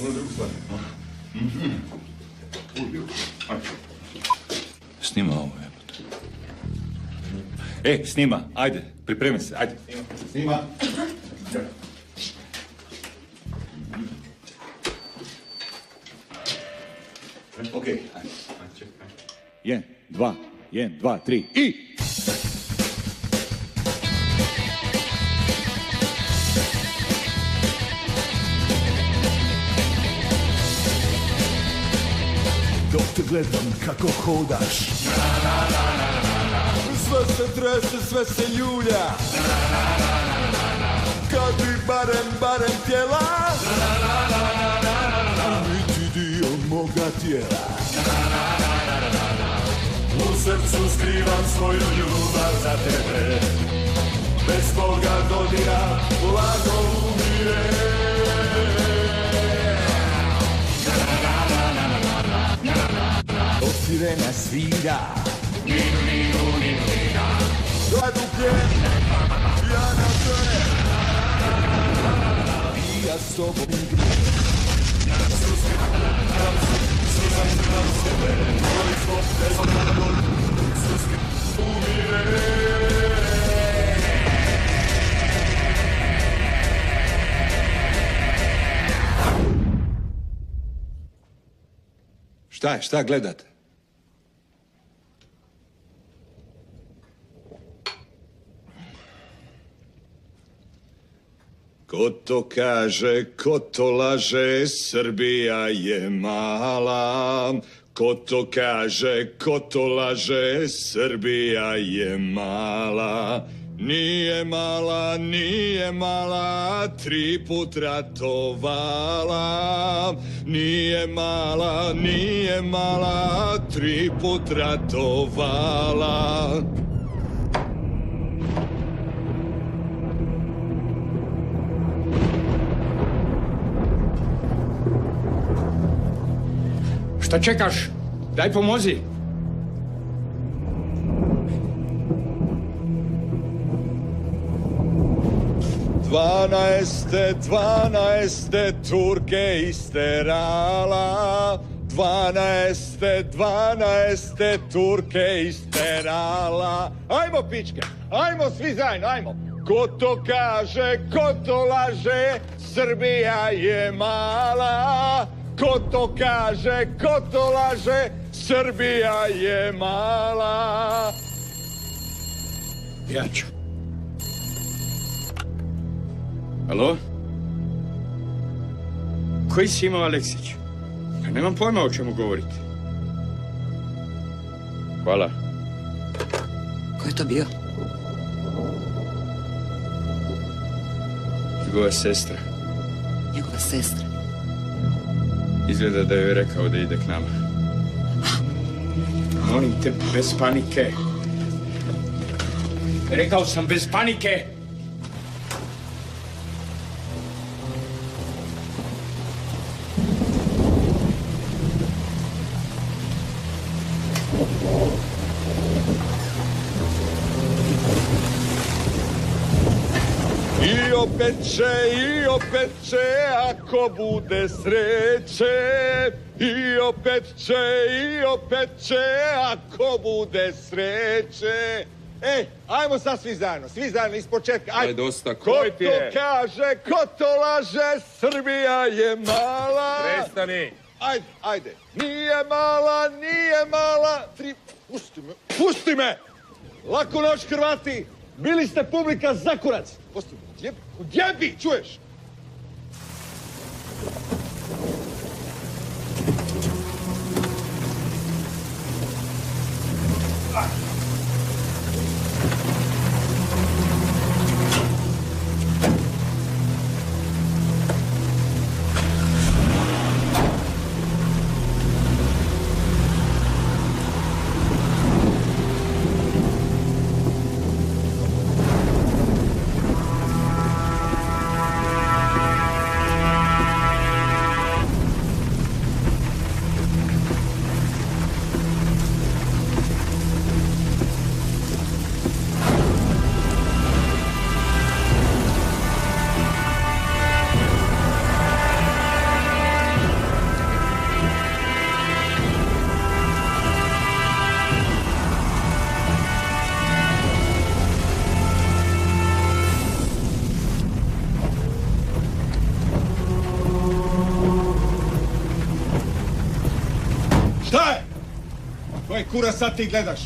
Ono drugu stvar. Snima ovo, jebote. Snima, ajde, pripremi se, ajde. Snima. Okej, ajde. 1, 2, 1, 2, 3 i... Dok te gledam kako hodaš, sve se trese, sve se ljulja, kad bi barem tijela, biti dio moga tijela. U srcu skrivam svoju ljubav za tebe, bez koga dodira lago umire. Dok sirena svira, Ninu, ninu, ninu, nina. Zaduplje, ja na te, i ja s tobom igram. Šta gledate? Ko to kaže, ko to laže, Srbija je mala. Ko to kaže, ko to laže, Srbija je mala. Nije mala, 3 put ratovala. Nije mala, 3 put ratovala. Šta čekaš? Daj pomozi. Dvanaeste Turke isterala. 12. Turke isterala. Ajmo, pičke, ajmo svi zajedno, ajmo. Ko to kaže, ko to laže, Srbija je mala. Ko to kaže, ko to laže, Srbija je mala. Ja ću. Alo? Koji si imao, Aleksić? Pa nemam pojma o čemu govorite. Hvala. Ko je to bio? Njegova sestra. Njegova sestra? Izgleda da joj rekao da ide k nama. Molim te, bez panike. Rekao sam bez panike. I opet će, ako bude sreće. I opet će, ako bude sreće. Ajmo sad svi zajedno iz početka. Ajde, dosta, ko to kaže, ko to laže, Srbija je mala. Prestani. Ajde. Nije mala, pusti me. Laku noć, Hrvati. Bili ste publika za kurac. Pusti me. Odjebi, čuješ? kura sad ti gledaš?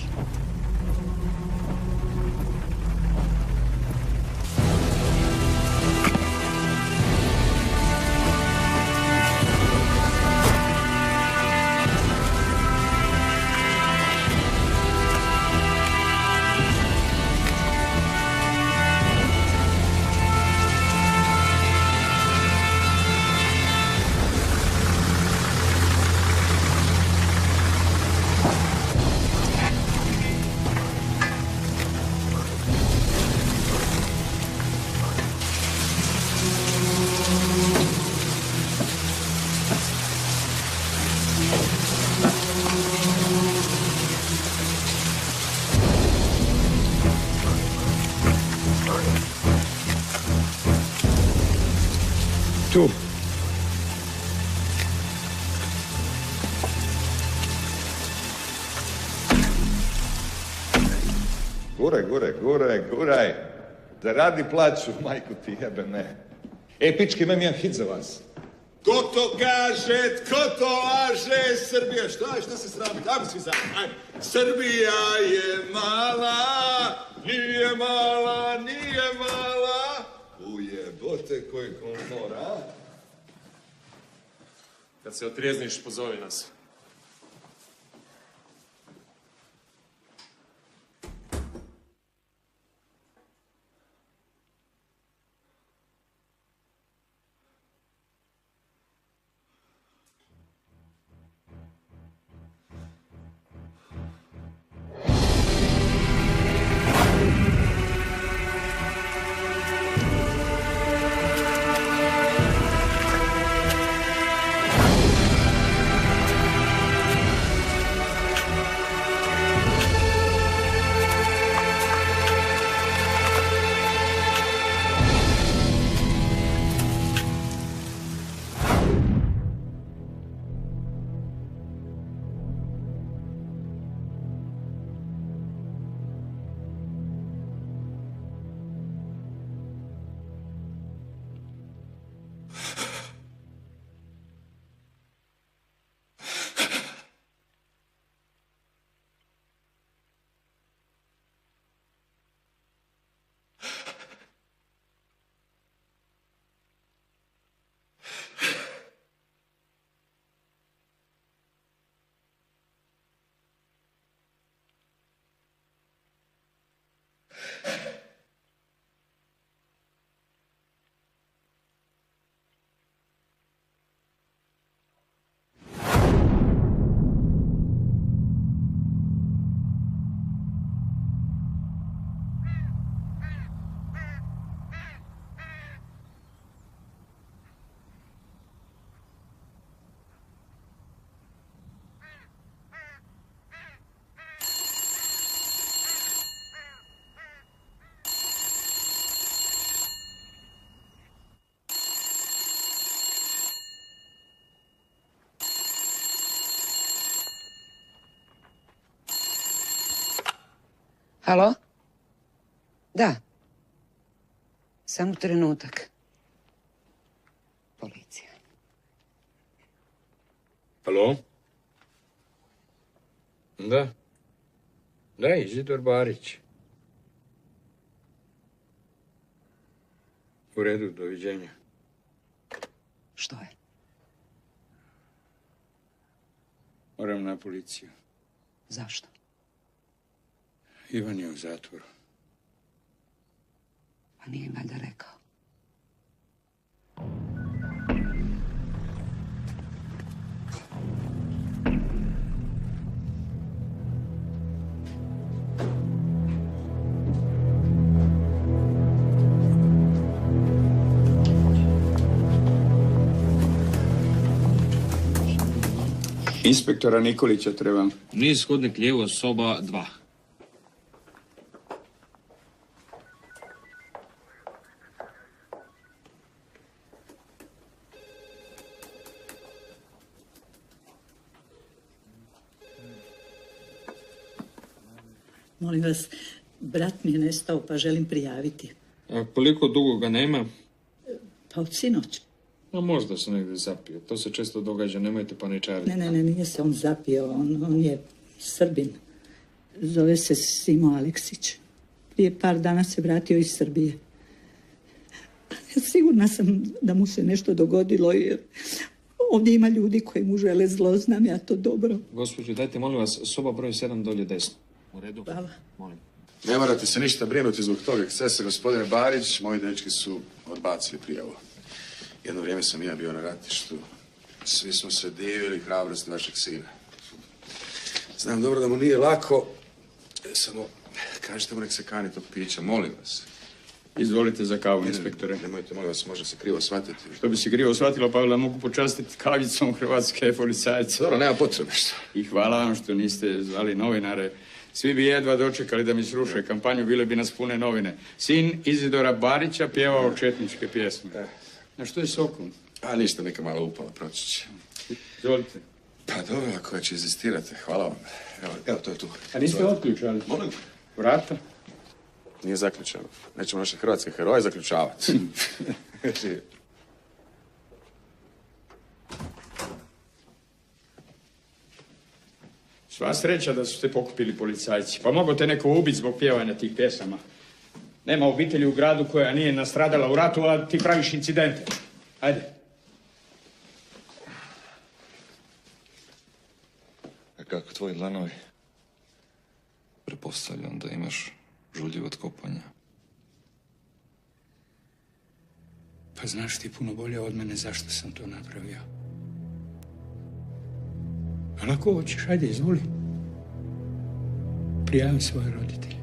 Tu. Guraj. Da radi plaću, majku ti jebe, ne. Pički, imam jedan hit za vas. Ko to kaže, tko to laže, Srbija, šta se srami, ajmo svi zajedno, ajmo. Srbija je mala, nije mala, ujebote koji komor, a? Kad se otrijezniš, pozovi nas. Halo? Da. Samo trenutak. Policija. Halo? Da. Da, Izidor Barić. U redu, doviđenja. Što je? Moram na policiju. Zašto? Ivan je u zatvoru. Pa nije im valjda rekao. Inspektora Nikolića trebam. Niz hodnik lijevo, soba 2. Molim vas, brat mi je nestao pa želim prijaviti. A koliko dugo ga nema? Pa od sinoć. A možda se negdje zapio. To se često događa, nemojte paničariti. Ne, nije se on zapio, on je Srbin. Zove se Simo Aleksić. Prije par dana se vratio iz Srbije. Sigurna sam da mu se nešto dogodilo, jer ovdje ima ljudi koji mu žele zlo, znam ja to dobro. Gospođo, dajte, molim vas, soba broj 7 dolje desno. U redu? Hvala. Molim. Ne morate se ništa brinuti zbog tog ekscesa, gospodine Barić. Moji dečki su odbacili prijavu. Jedno vrijeme sam i ja bio na ratištu. Svi smo se divili hrabrosti vašeg sina. Znam dobro da mu nije lako. Samo kažite mu nek se kani tog pića, molim vas. Izvolite za kavu, inspektore. Nemojte, molim vas, može se krivo shvatiti. Što bi se krivo shvatilo, Pavle, mogu počastiti kavicom hrvatske policajce. Dobro, nema potrebe što. I hvala vam što niste zvali novinare. Svi bi jedva dočekali da mi sruše kampanju, bile bi nas pune novine. Sin Izidora Barića pjevao četničke pjesme. A što je s okom? A ništa, neka malo upala, proći će. Izvolite. Pa dobro, ako već inzistirate, hvala vam. Evo, to je tu. A niste otključali? Molim? Vrata? Nije zaključano. Nećemo naše hrvatske heroje zaključavati. Sva sreća da su se pokupili policajci. Pa mogo te neko ubiti zbog pjevanja tih pjesama. Nema obitelji u gradu koja nije nastradala u ratu, a ti praviš incidente. Ajde. A kako tvoji dlanovi? Pretpostavljam da imaš žuljiv od kopanja. Pa znaš ti puno bolje od mene zašto sam to napravio. Ali ako hoćeš, ajde, izvoli. Prijavi svoje roditelje.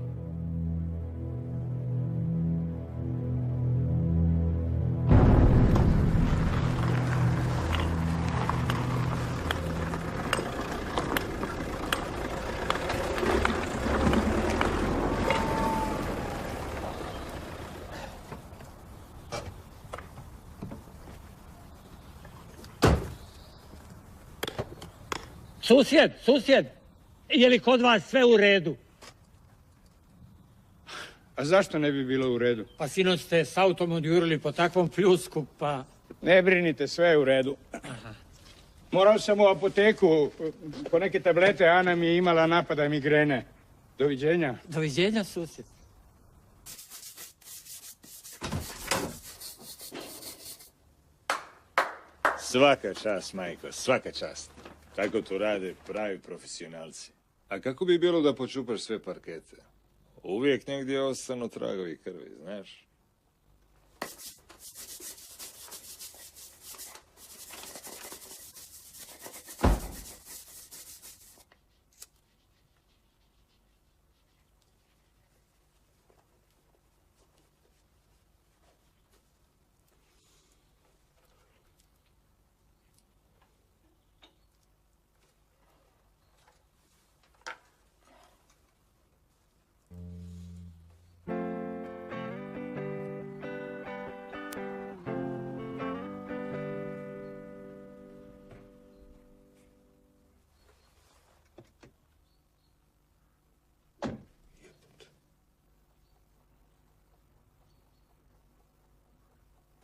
Susjed, je li kod vas sve u redu? A zašto ne bi bilo u redu? Pa sinoć ste s autom odjurili po takvom pljusku, pa... Ne brinite, sve je u redu. Morao sam u apoteku po neke tablete, Ana mi je imala napada migrene. Doviđenja. Doviđenja, susjed. Svaka čast, majko, svaka čast. Tako to rade pravi profesionalci. A kako bi bilo da počupaš sve parkete? Uvijek negdje ostanu tragovi krvi, znaš?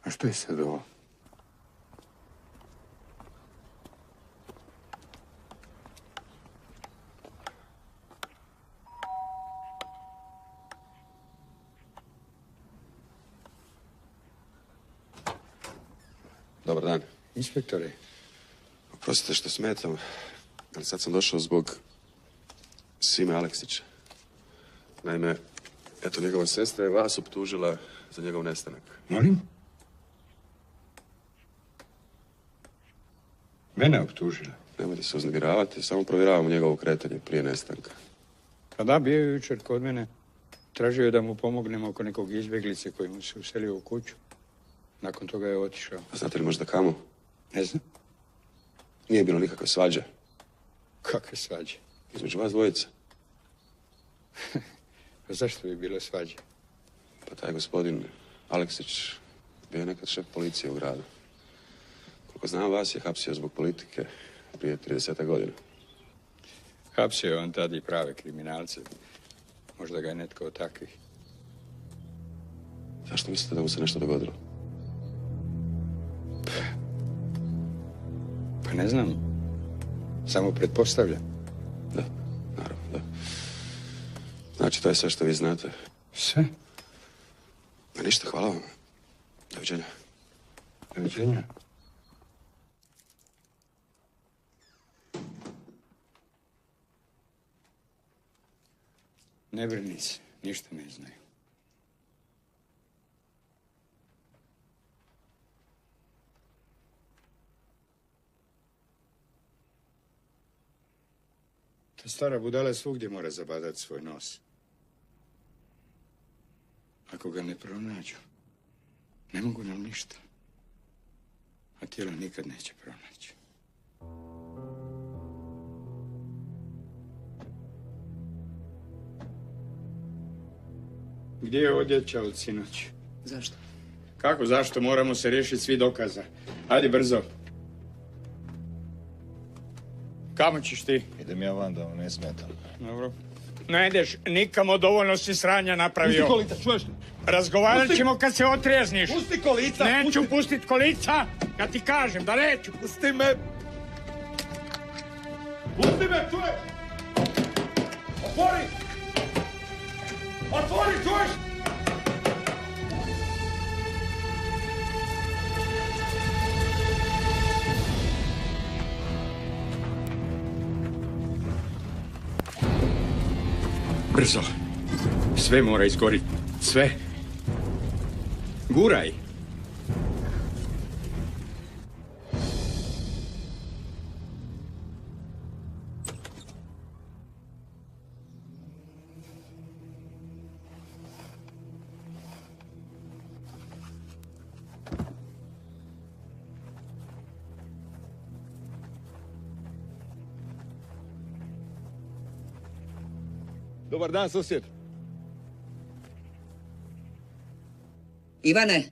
A što je sad ovo? Dobar dan. Inspektore. Oprostite što smetam, ali sad sam došao zbog Sime Aleksića. Naime, eto, njegova sestra je vas optužila za njegov nestanak. Molim? Mene optužila? Nemojte se uznemiravati, samo provjeravamo njegovo kretanje prije nestanka. Pa da, bio je jučer kod mene. Tražio je da mu pomognemo oko nekog izbjeglice koji mu se uselio u kuću. Nakon toga je otišao. A znate li možda kamo? Ne znam. Nije bilo nikakve svađe. Kakve svađe? Između vas dvojice. Pa zašto bi bilo svađe? Pa taj gospodin Aleksić bio je nekad šef policije u gradu. Koliko znam, vas je hapsio zbog politike prije 30 godina. Hapsio je on tad i prave kriminalce. Možda ga je netko od takvih. Zašto mislite da mu se nešto dogodilo? Pa ne znam. Samo pretpostavljam. Da. Da. Znači, to je sve što vi znate. Sve? Pa ništa, hvala vam. Doviđenja. Doviđenja. Ne brini se, ništa ne znaju. Ta stara budala svugdje mora zabadati svoj nos. Ako ga ne pronađu, ne mogu nam ništa. A tijela nikad neće pronaći. Gdje je odjeća od sinoć? Zašto? Kako zašto? Moramo se riješiti svi dokaza. Ajde brzo. Kamo ćeš ti? Idem ja van da vam ne smetam. Dobro. Ne ideš, nikamo, dovoljno si sranja napravio. Pusti kolica, čuješ li? Razgovarat ćemo kad se otrijezniš. Pusti kolica! Neću pustit kolica, kad ti kažem da neću. Pusti me! Pusti me, čuješ? Otvori! Otvori, čuješ? Brzo. Sve mora izgoriti. Sve. Guraj. Dobar dan, susjed. Ivane!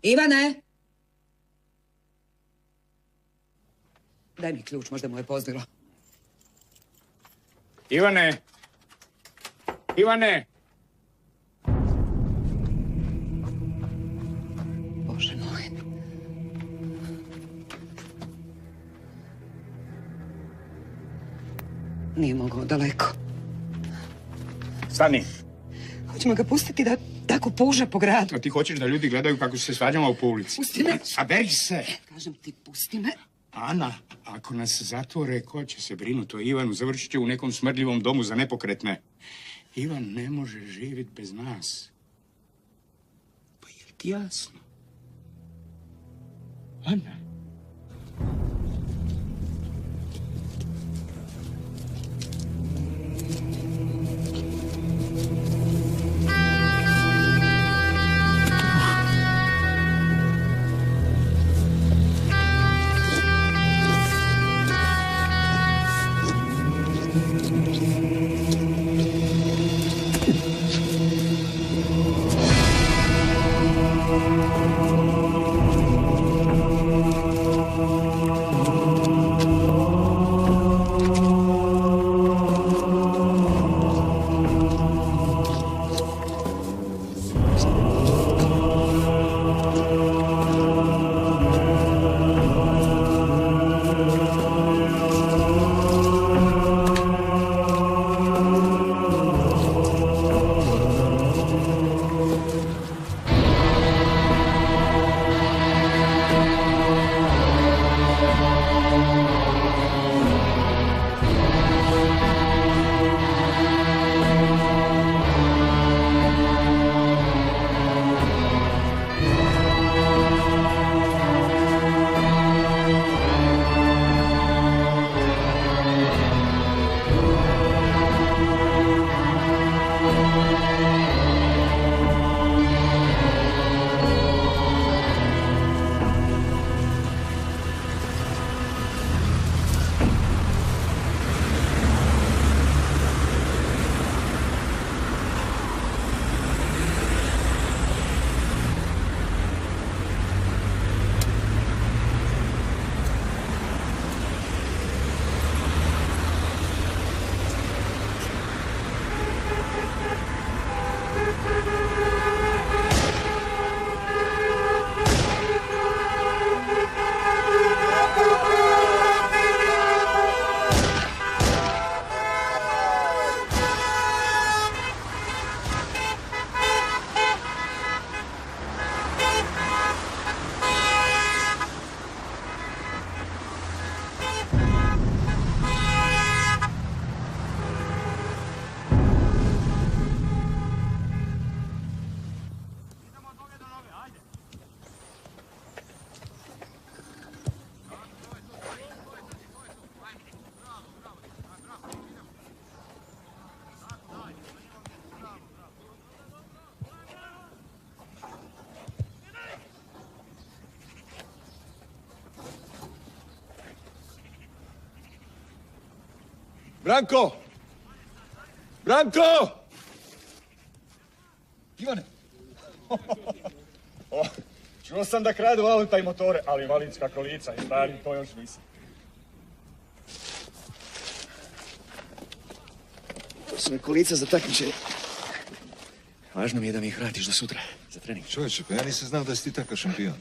Ivane! Daj mi ključ, možda mu je pozdilo. Ivane! Ivane! Bože moj. Nije mogao daleko. Stani. Hoćemo ga pustiti da tako puže po gradu. A ti hoćeš da ljudi gledaju kako se svađamo po ulici? Pusti me. Saberi se. Kažem ti, pusti me. Ana, ako nas zatvore, ko će se brinuti o Ivanu? Završit će u nekom smrdljivom domu za nepokretne. Ivan ne može živjeti bez nas. Pa je ti jasno? Ana. Branko! Branko! Ivane! Čuo sam da kradu auta i motore, ali invalidska kolica i stari, to još nisam. To su mi kolica za takmičenje. Važno mi je da mi ih vratiš do sutra, za trening. Čovječe, pa ja nisam znao da si ti takav šampion.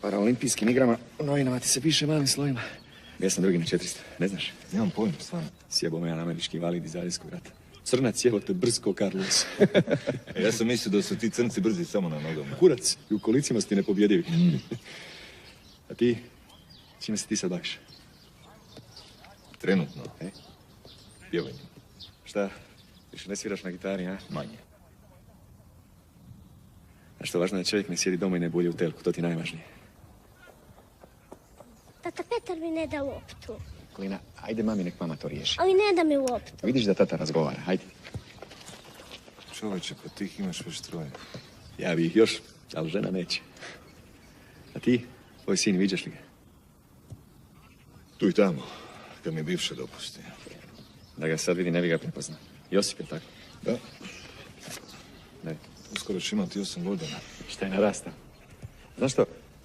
Paraolimpijskim igrama u novinama ti se piše malim slovima. Ja sam drugi na 400, ne znaš? Nemam pojma, stvarno. Sjebo me jedan američki invalid iz Arijskog rata. Crnac sjebo te brz ko Carlos. Ja sam mislio da su ti crnci brzi samo na nogama. Kurac, i u kolicima si ti nepobjedivi. A ti, čime se ti sad baviš? Trenutno. Pjevanjem. Šta, više ne sviraš na gitari, a? Manje. A što važno je, čovjek ne sjedi doma i ne bulje u telku, to ti je najvažnije. Tata Petar mi ne da loptu. Klina, ajde mami, nek mama to riješi. Ali ne da mi loptu. Vidiš da tata razgovara, hajde. Čovječe, pa ti ih imaš već 3. Ja bi ih još, ali žena neće. A ti, tvoj sin, viđaš li ga? Tu i tamo, kad mi bivša dopusti. Da ga sad vidi, ne bi ga prepoznao. Josip je tako? Da. Ne. Uskoro će imati 8 godina. Šta je narastao? Znaš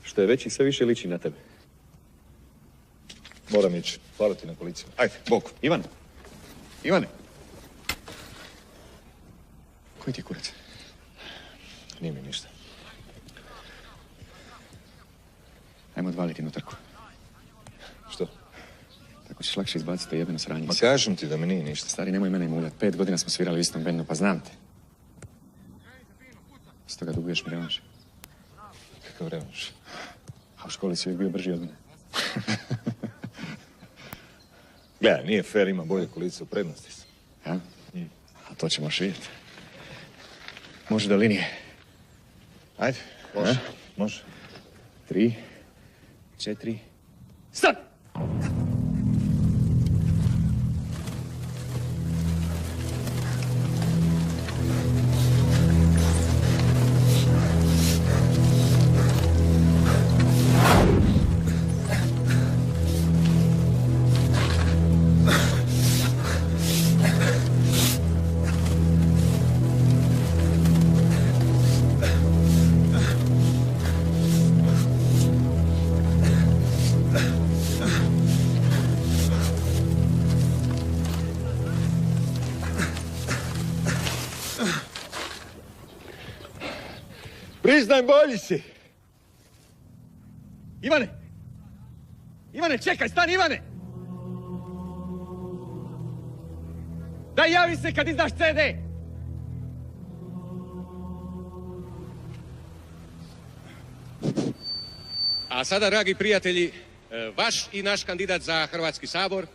što je veći, sve više liči na tebe. Moram ići. Hvala ti na policiju. Ajde, bok. Ivane! Ivane! Koji ti je kurac? Nije mi ništa. Ajmo odvaliti na trku. Što? Tako ćeš lakše izbaciti to jebeno sranje. Ma kažem ti da mi nije ništa. Stari, nemoj mene muljati. 5 godina smo svirali u istom bendu, pa znam te. Stoga duguješ mi revanš. Kakav revanš? A u školi si uvijek bio brži od mene. Gledaj, nije fair, ima bolje kolice u prednosti sam. Ja? A to ćemo još vidjeti. Može do linije. Ajde. Može, može. 3, 4, start! Priznaj, bolji si. Ivane! Ivane, čekaj, stani, Ivane! Daj, javi se kad izdaš CD! A sada, dragi prijatelji, vaš i naš kandidat za Hrvatski sabor,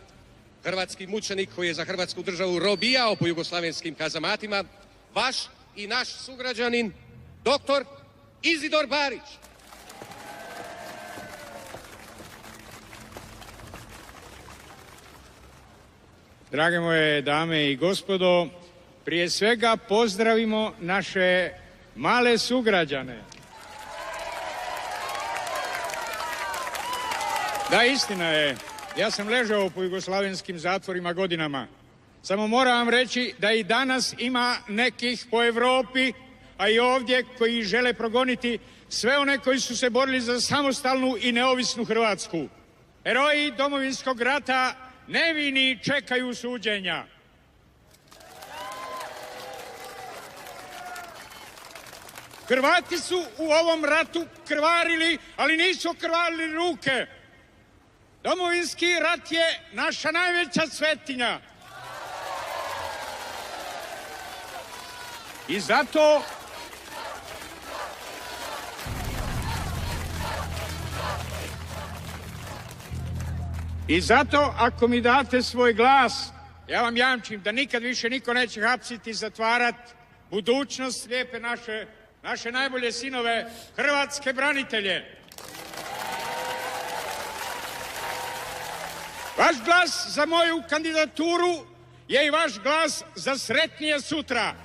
hrvatski mučenik koji je za Hrvatsku državu robijao po jugoslavenskim kazamatima, vaš i naš sugrađanin, doktor Izidor Barić. Drage moje dame i gospodo, prije svega pozdravimo naše male sugrađane. Da, istina je, ja sam ležao po jugoslavenskim zatvorima godinama. Samo moram vam reći da i danas ima nekih po Evropi, a i ovdje, koji žele progoniti sve one koji su se borili za samostalnu i neovisnu Hrvatsku. Heroji Domovinskog rata nevini čekaju suđenja. Hrvati su u ovom ratu krvarili, ali nisu krvarili ruke. Domovinski rat je naša najveća svetinja. I zato ako mi date svoj glas, ja vam jamčim da nikad više niko neće hapsiti i zatvarati budućnost lijepe naše najbolje sinove, hrvatske branitelje. Vaš glas za moju kandidaturu je i vaš glas za sretnije sutra.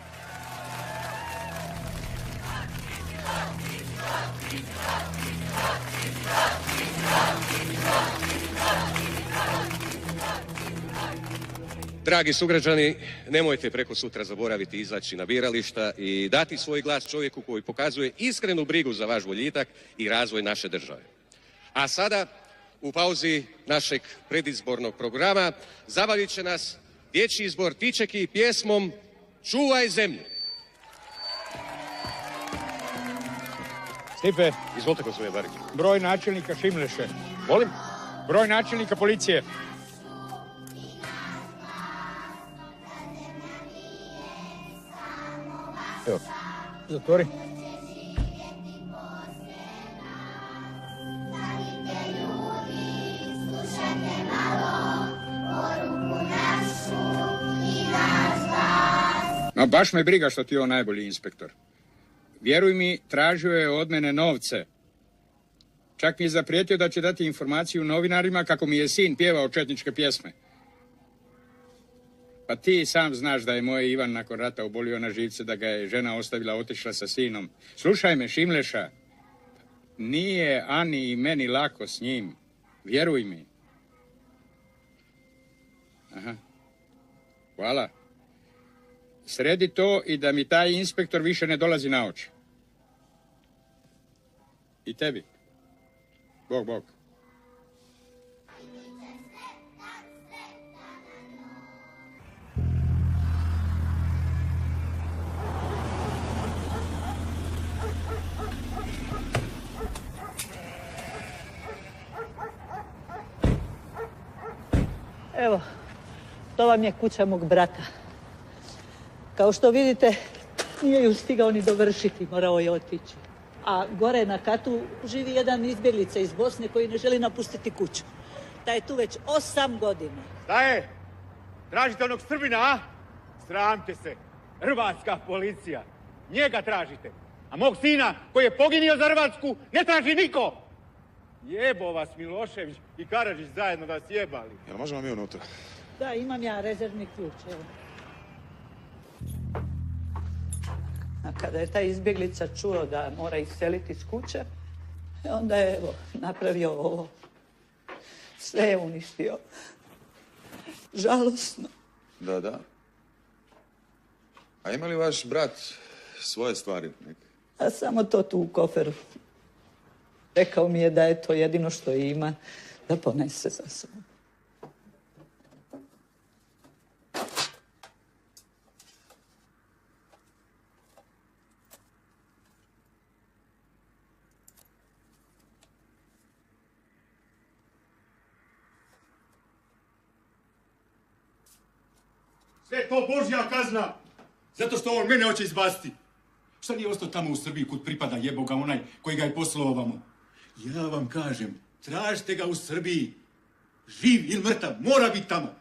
Dragi sugrađani, nemojte preko sutra zaboraviti izaći na birališta i dati svoj glas čovjeku koji pokazuje iskrenu brigu za vaš boljitak i razvoj naše države. A sada, u pauzi našeg predizbornog programa, zabavit će nas dječji zbor Tičeki pjesmom Čuvaj zemlju. Stipe, izvolite gospodine Barić. Broj načelnika Šimleše. Molim? Broj načelnika policije. Evo. Zatvori. Ma baš me briga što ti je on najbolji inspektor. Vjeruj mi, tražio je od mene novce. Čak mi je zaprijetio da će dati informaciju novinarima kako mi je sin pjevao četničke pjesme. Pa ti sam znaš da je moj Ivan nakon rata obolio na živce, da ga je žena ostavila, otišla sa sinom. Slušaj me, Šimleša, nije Ani i meni lako s njim. Vjeruj mi. Aha. Hvala. Sredi to i da mi taj inspektor više ne dolazi na oči. I tebi. Bog, Bog. Evo, to vam je kuća mog brata. Kao što vidite, nije ju stigao ni dovršiti, morao je otići. A gore na katu živi jedan izbjeglica iz Bosne koji ne želi napustiti kuću. Taj je tu već 8 godina. Šta je? Tražite onog Srbina, a? Sramte se. Hrvatska policija. Njega tražite. A mog sina koji je poginio za Hrvatsku ne traži niko. Jebo vas Milošević i Karadžić zajedno da vas jebali. Jel možemo mi unutra? Da, imam ja rezervni ključ, evo. A kada je taj izbjeglica čuo da mora iseliti iz kuće, onda je, evo, napravio ovo. Sve je uništio. Žalosno. Da, da. A ima li vaš brat svoje stvari neke? A samo to tu u koferu. Rekao mi je da je to jedino što ima da ponese za sobom. Sve to Božja kazna, zato što on mene hoće izbaciti. Šta nije ostao tamo u Srbiji kud pripada jeboga onaj koji ga je poslao ovamo? Ja vam kažem, tražite ga u Srbiji. Živ ili mrtav, mora biti tamo.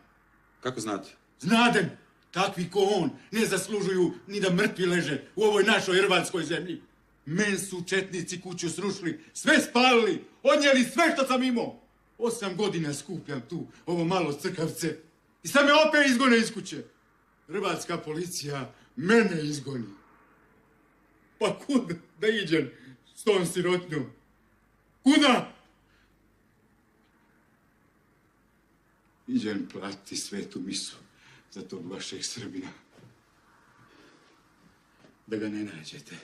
Kako znate? Znadem, takvi ko on ne zaslužuju ni da mrtvi leže u ovoj našoj hrvatskoj zemlji. Men su četnici kuću srušili, sve spalili, odnijeli sve što sam imao. 8 godina skupljam tu ovo malo crkavce i sad me opet izgone iz kuće. Hrvatska policija mene izgoni. Pa kud da iđem s tom sirotnjom? Kuda? Iđem platiti svetu misu za tog vašeg Srbina. Da ga ne nađete,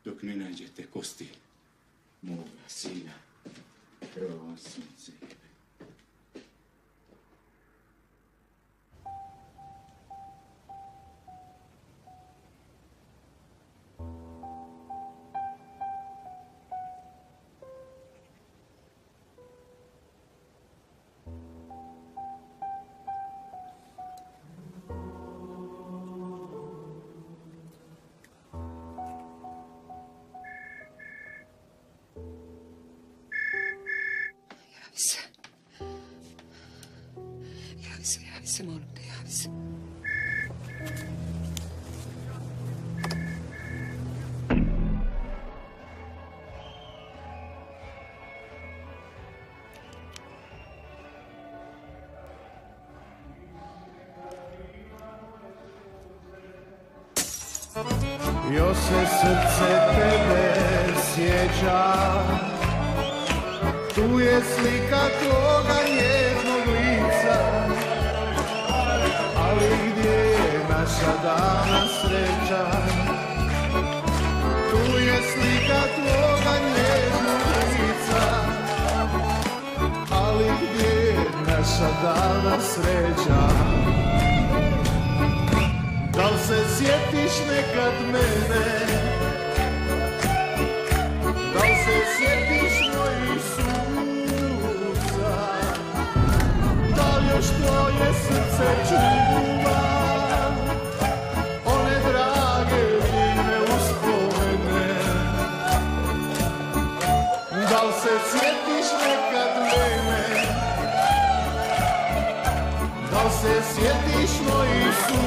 dok ne nađete kosti moga sina. Krvosnice. Javi se, molim te, javi se. Još se srce tebe sjeća, tu je slika tvoga nježnog lica, ali gdje je naša davna sreća? Tu je slika tvoga nježnog lica, ali gdje je naša davna sreća? Da li se sjetiš nekad mene? Da li se sjetiš mojih suza? Da li još tvoje srce čuva one drage divne uspomene? Da li se sjetiš nekad mene? Da li se sjetiš mojih suza?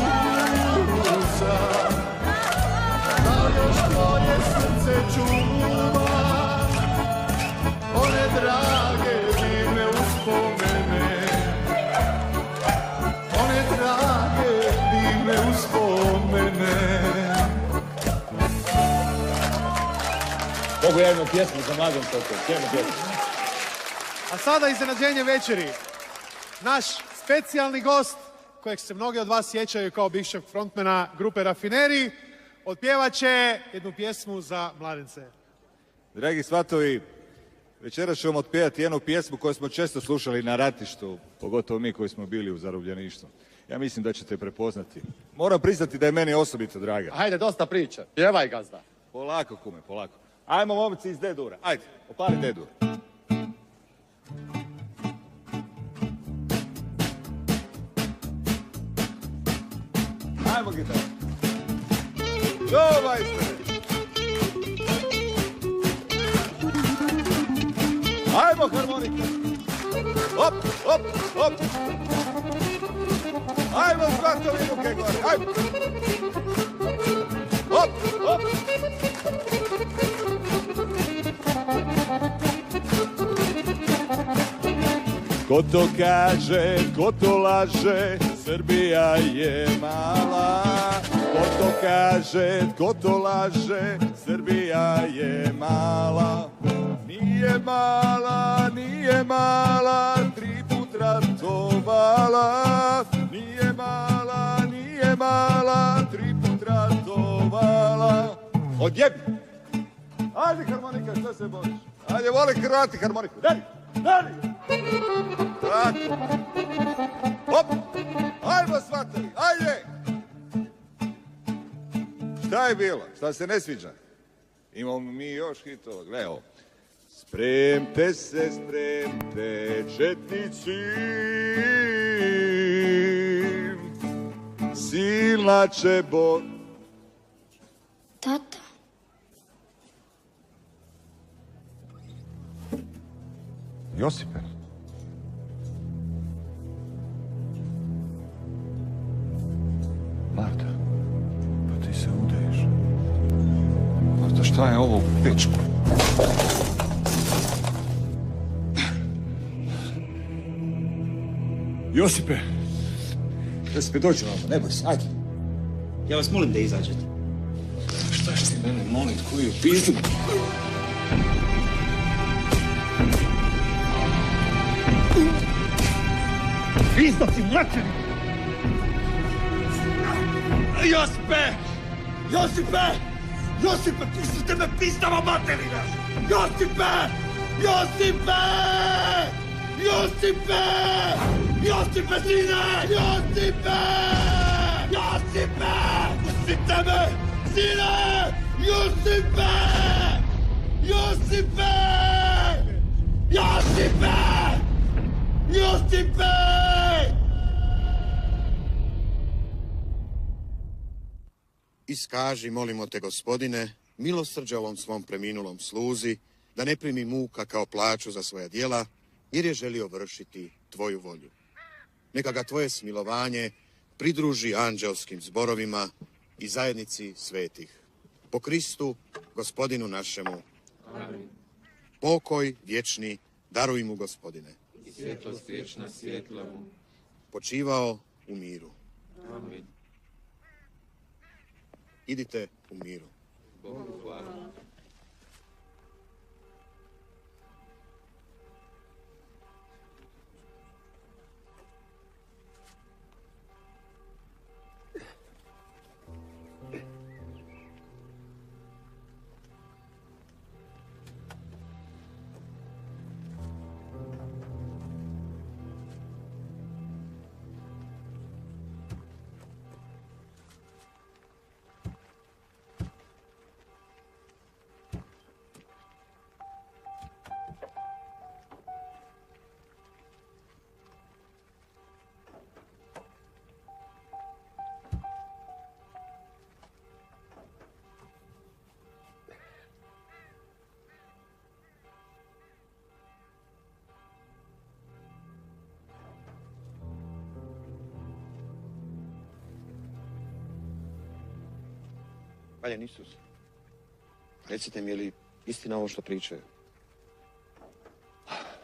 Da li još tvoje srce čuva one drage divne uspomene? One drage divne uspomene. Mogu ja jednu pjesmu za mladom tokom, jednu pjesmu. A sada iznenađenje večeri. Naš specijalni gost, kojeg se mnogi od vas sjećaju kao bivšeg frontmana grupe Rafineri, otpjevat će jednu pjesmu za mladence. Dragi svatovi, večeras ću vam otpjevati jednu pjesmu koju smo često slušali na ratištu, pogotovo mi koji smo bili u zarobljeništvu. Ja mislim da ćete prepoznati. Moram priznati da je meni osobito draga. Hajde, dosta priče. Pjevaj, gazda. Polako, kume, polako. Ajmo, momci iz D-dura. Ajde, opali D-dur. Ajmo, gitara. Doba ispred. Ajmo, harmonika. Hop, hop, hop. Ajmo, svatovi ruke gore. Ajmo. Hop, hop. Ko to kaže, ko to laže, Srbija je mala. Ko to kaže, ko to laže, Srbija je mala. Nije mala, nije mala, 3 put ratovala. Nije mala, nije mala, 3 put ratovala. Odjebi! Ajde harmonika, što se boriš? Ajde, voli Hrvati harmoniku. Dani, dani! Tako. Hop! Ajmo svatovi, ajde! Šta je bilo? Šta se ne sviđa? Imamo mi još hitova, gledaj ovo. Spremte se, spremte, četnici, silna će bo... Tata. Josipe. Marta, pa ti se udaješ. Marta, šta je ovo u pičku? Josipe! Josipe, dođi ovamo, ne boj se, ajde. Ja vas molim da izađete. Šta ćeš ti mene molit, koju pizdu? Pizda ti materi! Josipe! Josipe! Josipe, pustite me pizdama materina! Josipe! Josipe! Josipe! Josipe, sine! Josipe! Josipe! Pustite me! Sine! Josipe! Josipe! Josipe! Josipe! Iskaži, molimo te, gospodine, milosrđe ovom svom preminulom sluzi, da ne primi muka kao plaću za svoja djela, jer je želio vršiti tvoju volju. Neka ga tvoje smilovanje pridruži anđelskim zborovima i zajednici svetih. Po Kristu, gospodinu našemu. Amin. Pokoj vječni daruj mu, gospodine. I svjetlost vječna svjetla mu. Počivao u miru. Amin. Idite u miru. Bogu hvala. Valjen Isus. Recite mi, je li istina ovo što pričaju?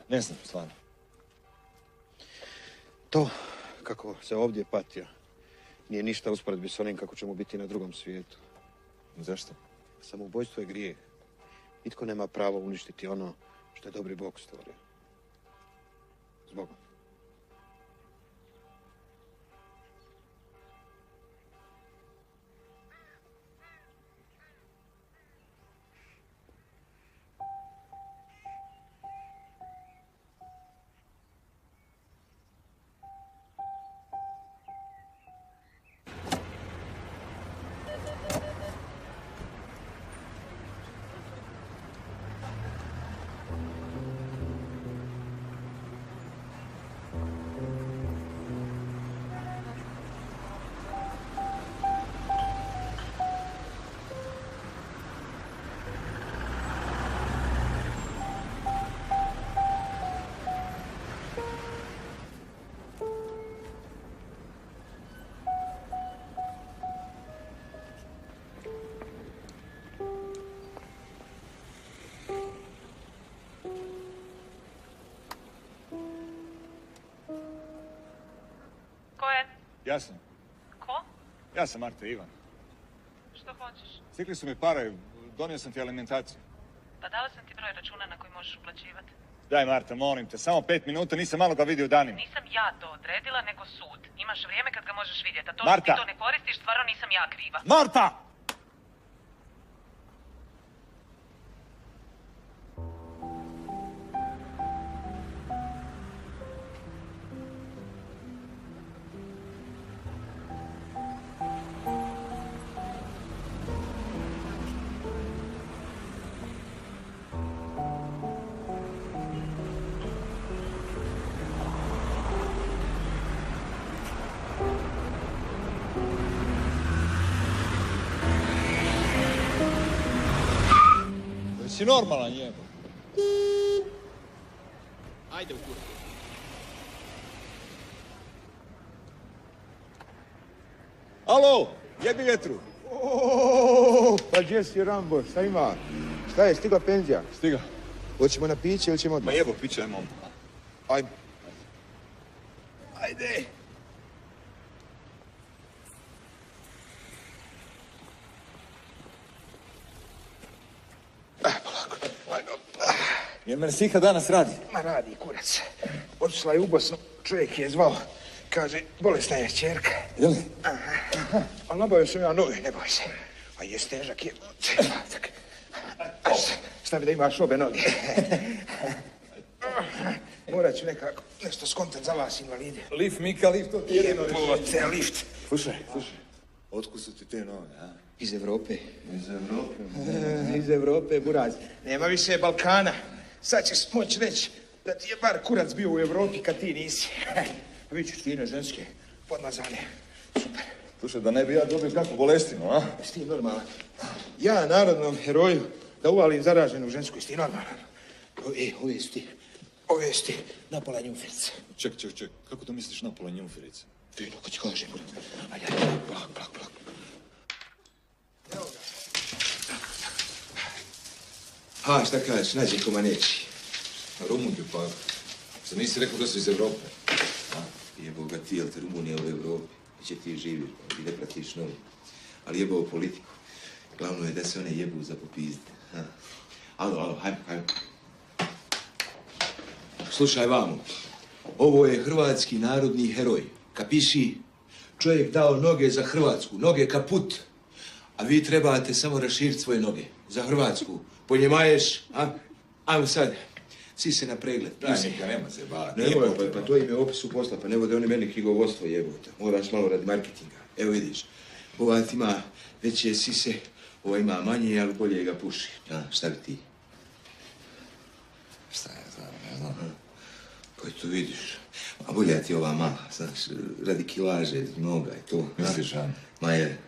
Ne znam, stvarno. To, kako se ovdje patio, nije ništa usporedbi s onim kako ćemo biti na drugom svijetu. Zašto? Samoubojstvo je grijeh. Nitko nema pravo uništiti ono što je dobri Bog stvorio. Zbogom. Ja sam. Ko? Ja sam Marta Ivan. Što hoćeš? Stikli su mi pare, donio sam ti alimentaciju. Pa dala sam ti broj računa na koji možeš uplaćivati. Daj Marta, molim te, samo 5 minuta, nisam malo ga vidio danima. Nisam ja to odredila, nego sud. Imaš vrijeme kad ga možeš vidjeti, a to Marta! što ti to ne koristiš, stvarno nisam ja kriva. Marta! Si normalan jebo. Ajde u kurku. Alo, jebi vetru. Pa gdje si Rambo, šta ima? Šta je, stigla penzija? Stiga. Hoćemo na piće ili ćemo odmah? Ma jebo, piće, ajmo. Ajde. Ajde. Jel Mersiha danas radi? Ma radi, kurac. Otišla je u Bosnu, čovjek je zvao. Kaže, bolesna je ćerka. Jel? Aha. Ali nabavio sam ja novi, ne boj se. A je težak je. Stavi da imaš obe noge. Morat ću nekako nešto skontent za vas, invalide. Lift, Mika, lift, to ti jedino Jebote, lift. Slušaj. Otkud su ti te nove, a? Iz Evrope. Iz Evrope? Iz Evrope, buraz. Nema više Balkana. Sad ćeš moći reći da ti je bar kurac bio u Evropi kad ti nisi. Vidiš fine ženske, podmazane. Super. Slušaj, da ne bi ja dobio kakvu bolestinu, a? Jesi ti normalan? Ja, narodnom heroju, da uvalim zaraženu žensku, jesi ti normalan? Ove su ti napola njumferice. Ček, kako to misliš napola njumferice? Fino, ko ti kaže, buraz. Ajde, plak. Ha, šta kažeš, nađe koma neći. Rumunju, pa. Što nisi rekao da su iz Evrope? Jebo ga ti, jel te Rumunija u Evropi? Gdje ti živiš, pa ti ne pratiš novi. Ali jebao politiku. Glavno je da se one jebu za popizde. Alo, hajmo. Slušaj vamo. Ovo je hrvatski narodni heroj. Kapiši? Čovjek dao noge za Hrvatsku, noge kaput. A vi trebate samo raširiti svoje noge. Za Hrvatsku. Ponjemaješ, a? Ajmo sad. Svi se na pregled. Neka, nema se ba. Pa to im je opisu posla, pa ne vode oni meni knjigovodstvo jebote. Moraš malo radi marketinga. Evo vidiš,ovat ima veće sise, ovo ima manje, ali bolje ga puši. Šta bi ti? Šta je znam, ne znam. Pa to vidiš. A bolje ti ova mala, znaš, radi kilaže, noga i to. Misliš, a? Ma je.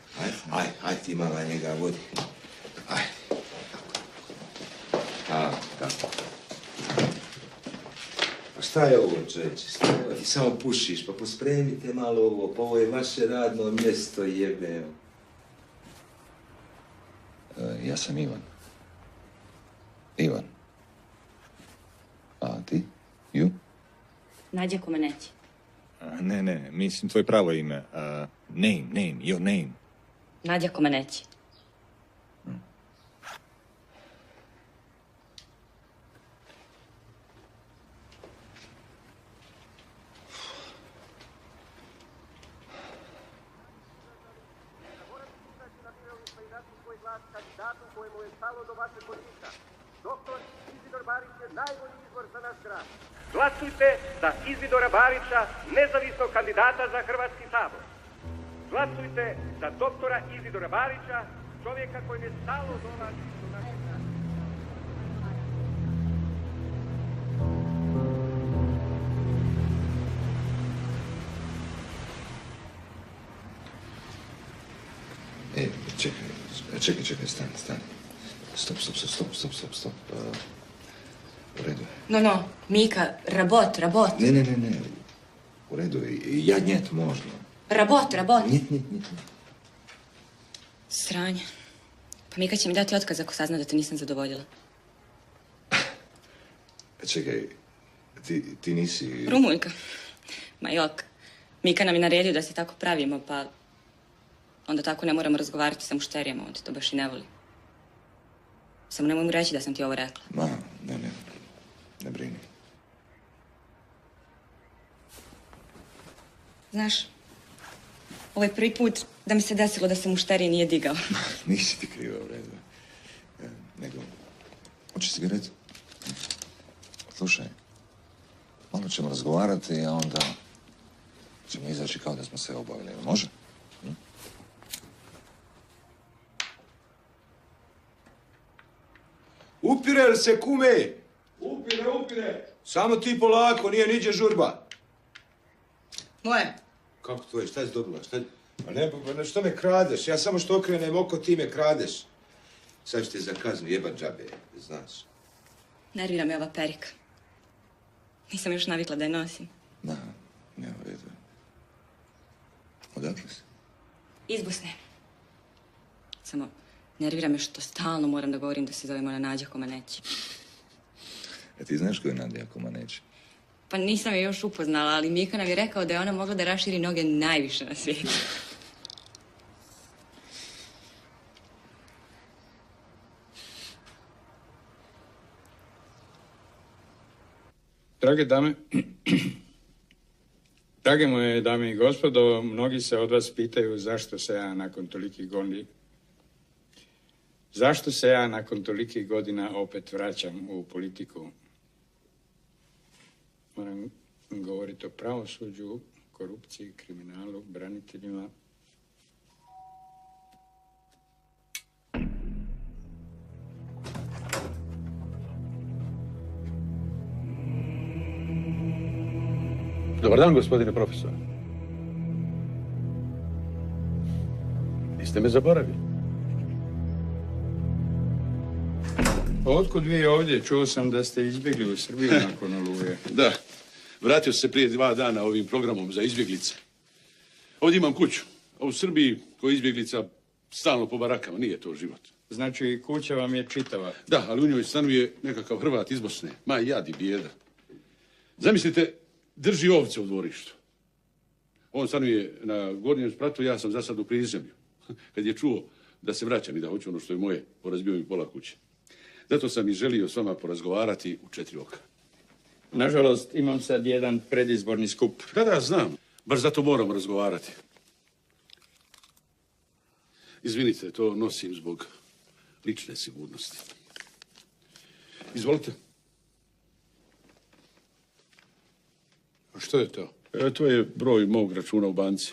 Aj ti mala njega vodi. Aj. Tako. Pa šta je ovo, čovječe? Ti samo pušiš, pa pospremite malo ovo, pa ovo je vaše radno mjesto, jebeo. Ja sam Ivan. Ivan. A ti? Ju? Nađa Komaneć. Ne, mislim tvoje pravo ime. Name, your name. Nađa Komaneć. Glasujte za Izidora Barića, nezavisnog kandidata za Hrvatski sabor. Glasujte za doktora Izidora Barića, čovjeka kojem je stalo dolazi do našeg naroda. Čekaj, stani. Stop. U redu. No, Mika, rabot. Ne. U redu. Ja njet možda. Rabot. Njet. Sranje. Pa Mika će mi dati otkaz ako sazna da te nisam zadovoljila. Čekaj, ti nisi... Rumuljka. Ma jok. Mika nam je naredio da se tako pravimo, pa onda tako ne moramo razgovarati sa mušterijama, on ti to baš i ne voli. Samo nemoj mu reći da sam ti ovo rekla. Ma, ne brini. Znaš, ovo je prvi put da mi se desilo da se mušterij nije digao. Nisi ti kriva, u redu. Nego, hoćeš cigaretu? Slušaj, malo ćemo razgovarati, a onda ćemo izaći kao da smo sve obavili. Može? Upire li se, kume? Upire. Samo ti polako, nije niđe žurba. Moje. Kako tvoje? Šta si dobila? Pa što me kradeš? Ja samo što okrenem oko, ti me kradeš. Sad ću te za kaznu jebat džabe, znaš. Nervira me ova perika. Nisam još navikla da je nosim. Da, ne, u redu. Odakle si? Iz Bosne. Samo nervira me što stalno moram da govorim da se zovemo Nađa Komaneć. Ti znaš ko je Nadija Komaneć? Pa nisam je još upoznala, ali Mika nam je rekao da je ona mogla da raširi noge najviše na svijetu. Drage moje dame i gospodo, mnogi se od vas pitaju zašto se ja nakon tolikih godina opet vraćam u politiku. Moram govoriti o pravosuđu, korupciji, kriminalu, braniteljima. Dobar dan, gospodine profesor. Niste me zaboravili. Otkud vi ovdje? Čuo sam da ste izbjegli u Srbiju nakon Oluje. Da, vratio se prije 2 dana ovim programom za izbjeglice. Ovdje imam kuću, a u Srbiji koji izbjeglica stalno po barakama, nije to život. Znači, kuća vam je čitava? Da, ali u njoj stanuje nekakav Hrvat iz Bosne. Ma jad i bijeda. Zamislite, drži ovce u dvorištu. On stanuje na gornjem spratu, ja sam za sad u prizemlju. Kad je čuo da se vraćam i da hoću ono što je moje, porazbio mi pola kuće. Zato sam i želio s vama porazgovarati u 4 oka. Nažalost, imam sad jedan predizborni skup. Da, znam. Baš zato moramo razgovarati. Izvinite, to nosim zbog lične sigurnosti. Izvolite. A što je to? To je broj mog računa u banci.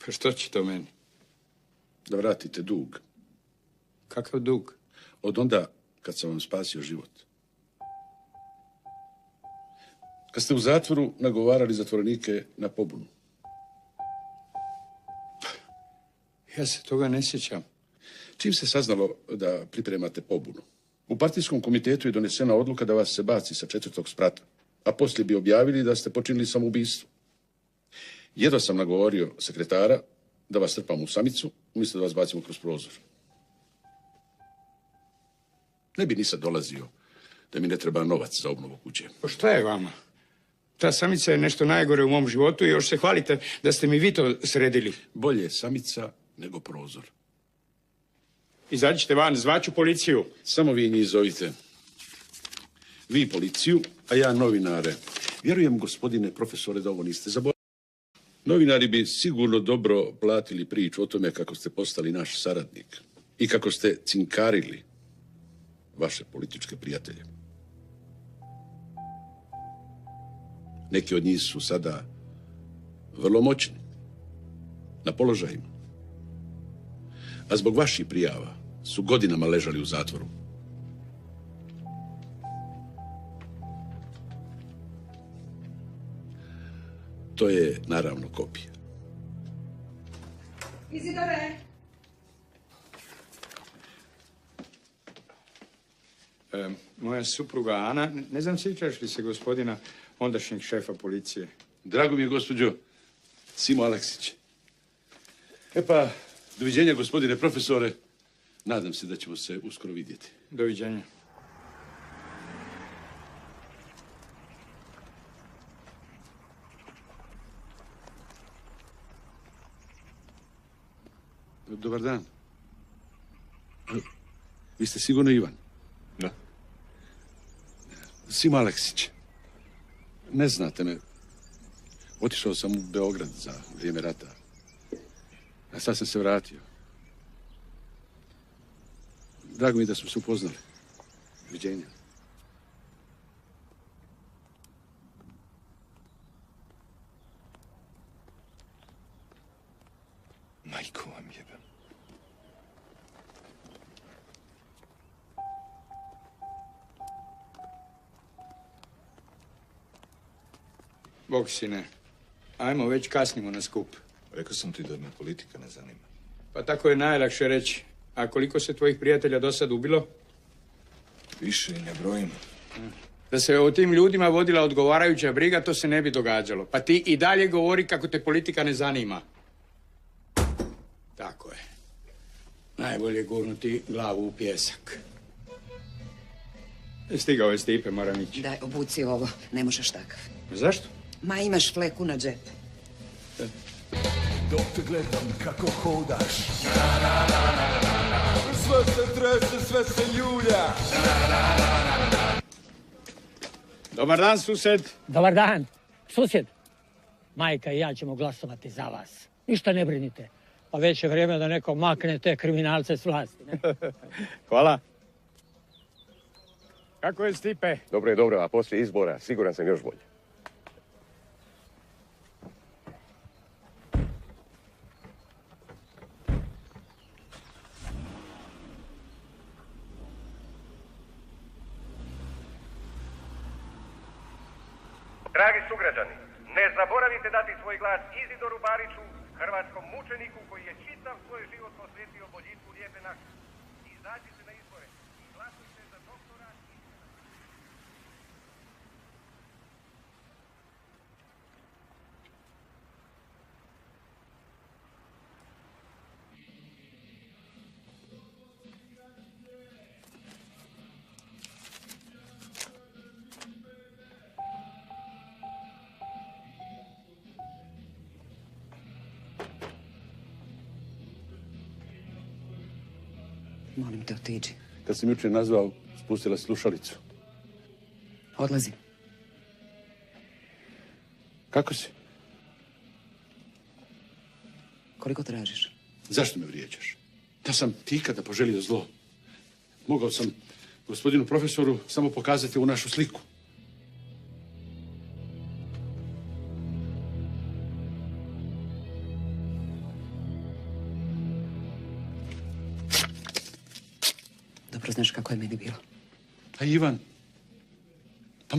Pa što će to meni? Da vratite dug. Kakav dug? Od onda kad sam vam spasio život. Kad ste u zatvoru nagovarali zatvorenike na pobunu. Ja se toga ne sjećam. Čim se saznalo da pripremate pobunu? U partijskom komitetu je donesena odluka da vas se baci sa 4. sprata, a poslije bi objavili da ste počinili samoubistvo. Jedva sam nagovorio sekretara da vas trpam u samicu, umjesto da vas bacimo kroz prozor. Ne bi ni sad dolazio da mi ne treba novac za obnovu kuće. Pa šta je vama? Ta samica je nešto najgore u mom životu i još se hvalite da ste mi vi to sredili. Bolje je samica nego prozor. Izađite van, zvaću policiju. Samo vi njih zovite. Vi policiju, a ja novinare. Vjerujem, gospodine profesore, da ovo niste zaboravili. Novinari bi sigurno dobro platili priču o tome kako ste postali naš saradnik i kako ste cinkarili vaše političke prijatelje. Neki od njih su sada vrlo moćni, na položajima. A zbog vaših prijava su godinama ležali u zatvoru. To je, naravno, kopija. Izidore! Moja supruga Ana, ne znam sjećaš li se gospodina ondašnjeg šefa policije? Drago mi je, gospođo Simo Aleksić. E pa, doviđenja, gospodine profesore. Nadam se da ćemo se uskoro vidjeti. Doviđenja. Dobar dan. Vi ste sigurno Ivan? Da. Simo Aleksić. Ne znate me. Otišao sam u Beograd za vrijeme rata. A sad sam se vratio. Drago mi da smo se upoznali. Viđenja. Majko vam jebem. Bog sine, ajmo, već kasnimo na skup. Rekao sam ti da me politika ne zanima. Pa tako je najlakše reći. A koliko se tvojih prijatelja do sad ubilo? Više ne brojim. Da se o tim ljudima vodila odgovarajuća briga, to se ne bi događalo. Pa ti i dalje govori kako te politika ne zanima. Tako je. Najbolje gurnuti glavu u pjesak. Stigao je Stipe, moram ići. Daj, obuci ovo. Ne možeš takav. Zašto? Ma imaš fleku na džepu. Dok te gledam kako hodaš, sve se trese, sve se ljulja. Dobar dan, sused. Dobar dan. Susjed, majka i ja ćemo glasovati za vas. Ništa ne brinite. Pa već je vrijeme da neko makne te kriminalce s vlasti. Ne? Hvala. Kako je Stipe? Dobro je, dobro, a poslije izbora siguran sam još bolje. Dragi sugrađani, ne zaboravite dati svoj glas Izidoru Bariću, hrvatskom mučeniku koji je čitav svoj život posvetio boljitku lijepe naše. Izađite na izbore i glasujte za doktora Molim te, otiđi. Kad sam jučer nazvao, spustila slušalicu. Odlazi. Kako si? Koliko tražiš? Zašto me vrijeđaš? Da sam ti kada poželio zlo. Mogao sam gospodinu profesoru samo pokazati u našu sliku. Dobro znaš kako je meni bilo. A Ivan? Pa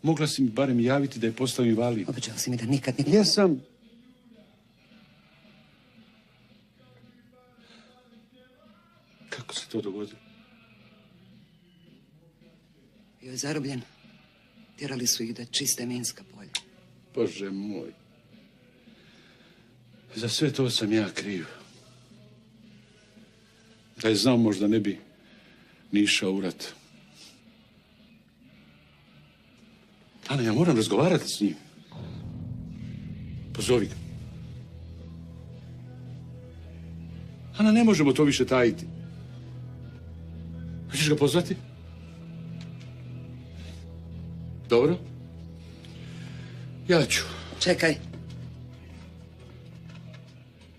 mogla si mi barem javiti da je postao invalid. Obećao si mi da nikad... Jesam. Kako se to dogodilo? Bio je zarobljen. Tjerali su ih da čiste minska polja. Bože moj. Za sve to sam ja kriv. Da je znao, možda ne bi nije išao u rat. Ana, ja moram razgovarati s njim. Pozovi ga. Ana, ne možemo to više tajiti. Hoćeš ga pozvati? Dobro. Ja ću. Čekaj.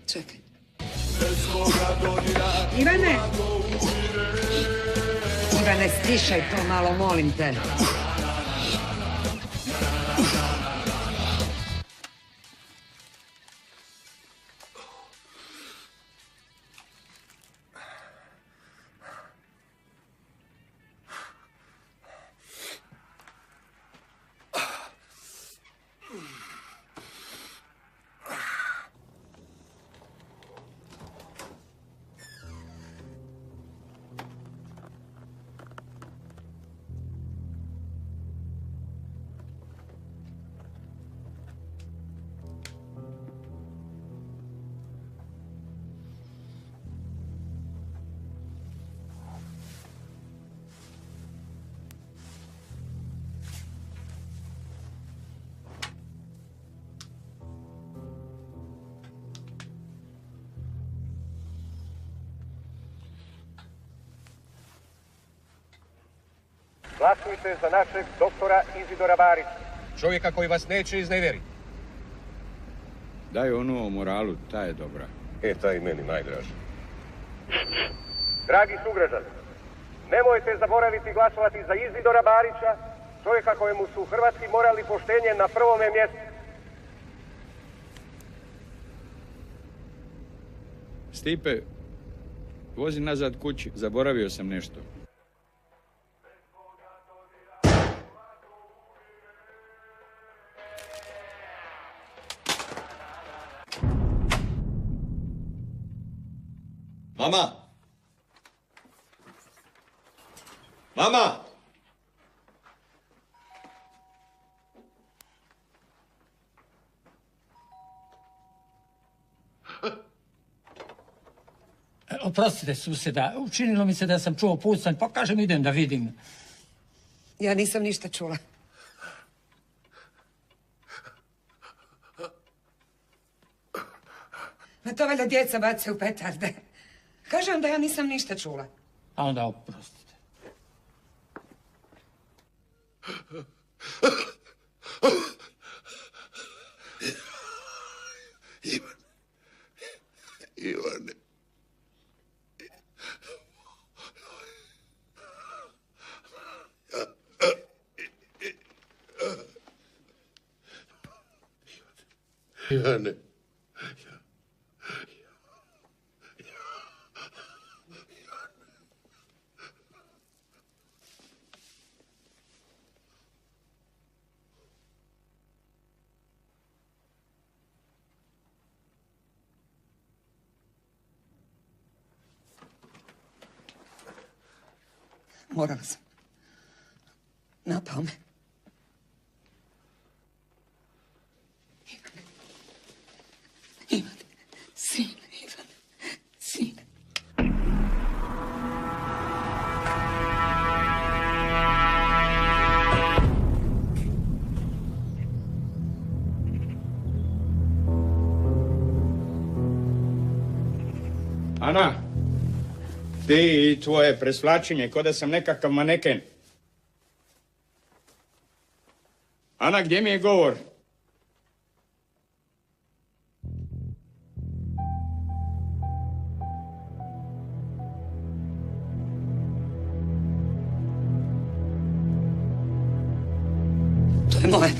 Čekaj. Ivane! Ivane, stišaj to malo, molim te. Glasujte za našeg doktora Izidora Barića. Čovjeka koji vas neće iznevjeriti. Daj onu o moralu, ta je dobra. Ta i meni najdraža. Dragi sugrađani, nemojte zaboraviti glasovati za Izidora Barića, čovjeka kojemu su hrvatski moral i poštenje na prvome mjestu. Stipe, vozi nazad kući, zaboravio sam nešto. Mama! Mama! Oprostite, suseda, učinilo mi se da sam čuo pucanj, pa kažem idem da vidim. Ja nisam ništa čula. Ma to valjda djeca bace u petarde. Kažem da ja nisam ništa čula. A onda oprostite. Ivane. Ivane. Morala sam. Napao me. Ivane, sine, Ivane, sine. Ana, ti i tvoje presvlačenje, ko da sam nekakav maneken. Ana, gdje mi je govor? To je moje.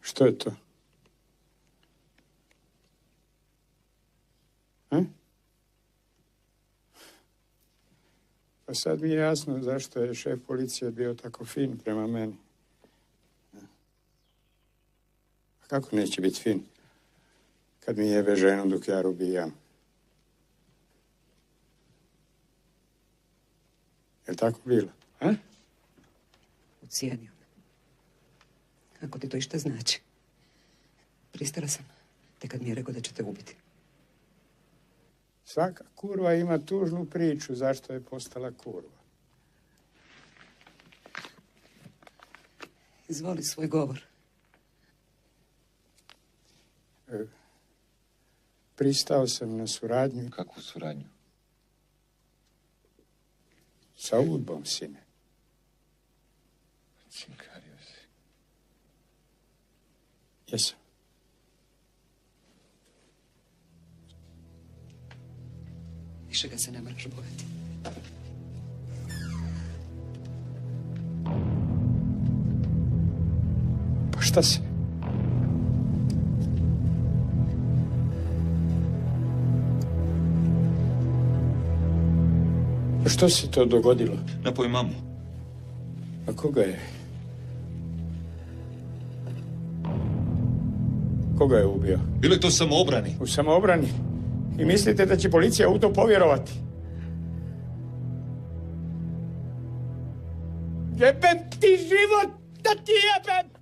Što je to? Pa sad mi je jasno zašto je šef policije bio tako fin prema meni. A kako neće biti fin kad mi jebe ženu dok ja robijam? Je li tako bilo? Ucijenio me. Ako ti to išta znači. Pristala sam, te kad mi je rekao da će te ubiti. Svaka kurva ima tužnu priču zašto je postala kurva. Izvoli svoj govor. Pristao sam na suradnju. Kakvu suradnju? Sa UDBom, sine. Cinkario si. Jesam. Više ga se ne moraš bojati. Pa šta se? Što se to dogodilo? Napoj mamu. A koga je? Koga je ubio? Bilo je to u samoobrani. U samoobrani? I mislite da će policija u to povjerovati? Jebem ti život, da ti jebem!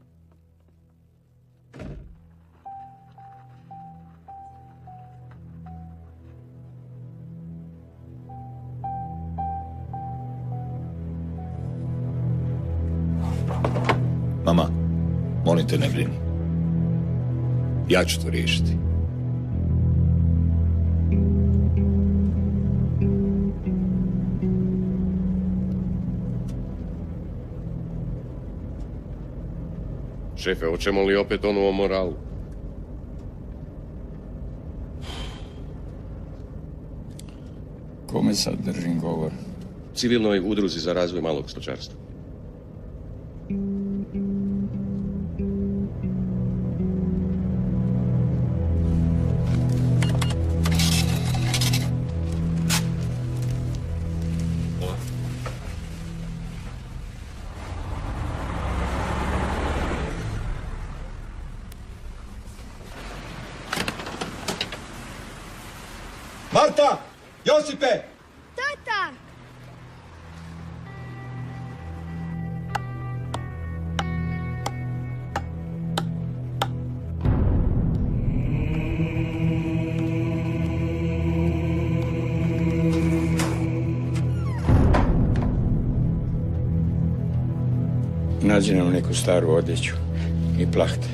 Mama, molim te ne brini. Ja ću to riješiti. Šefe, hoćemo li opet ono o moralu? Kome sad držim govor? Civilnoj udruzi za razvoj malog stočarstva. Marta! Josipe! Tata! Nađi nam neku staru odjeću i plahte.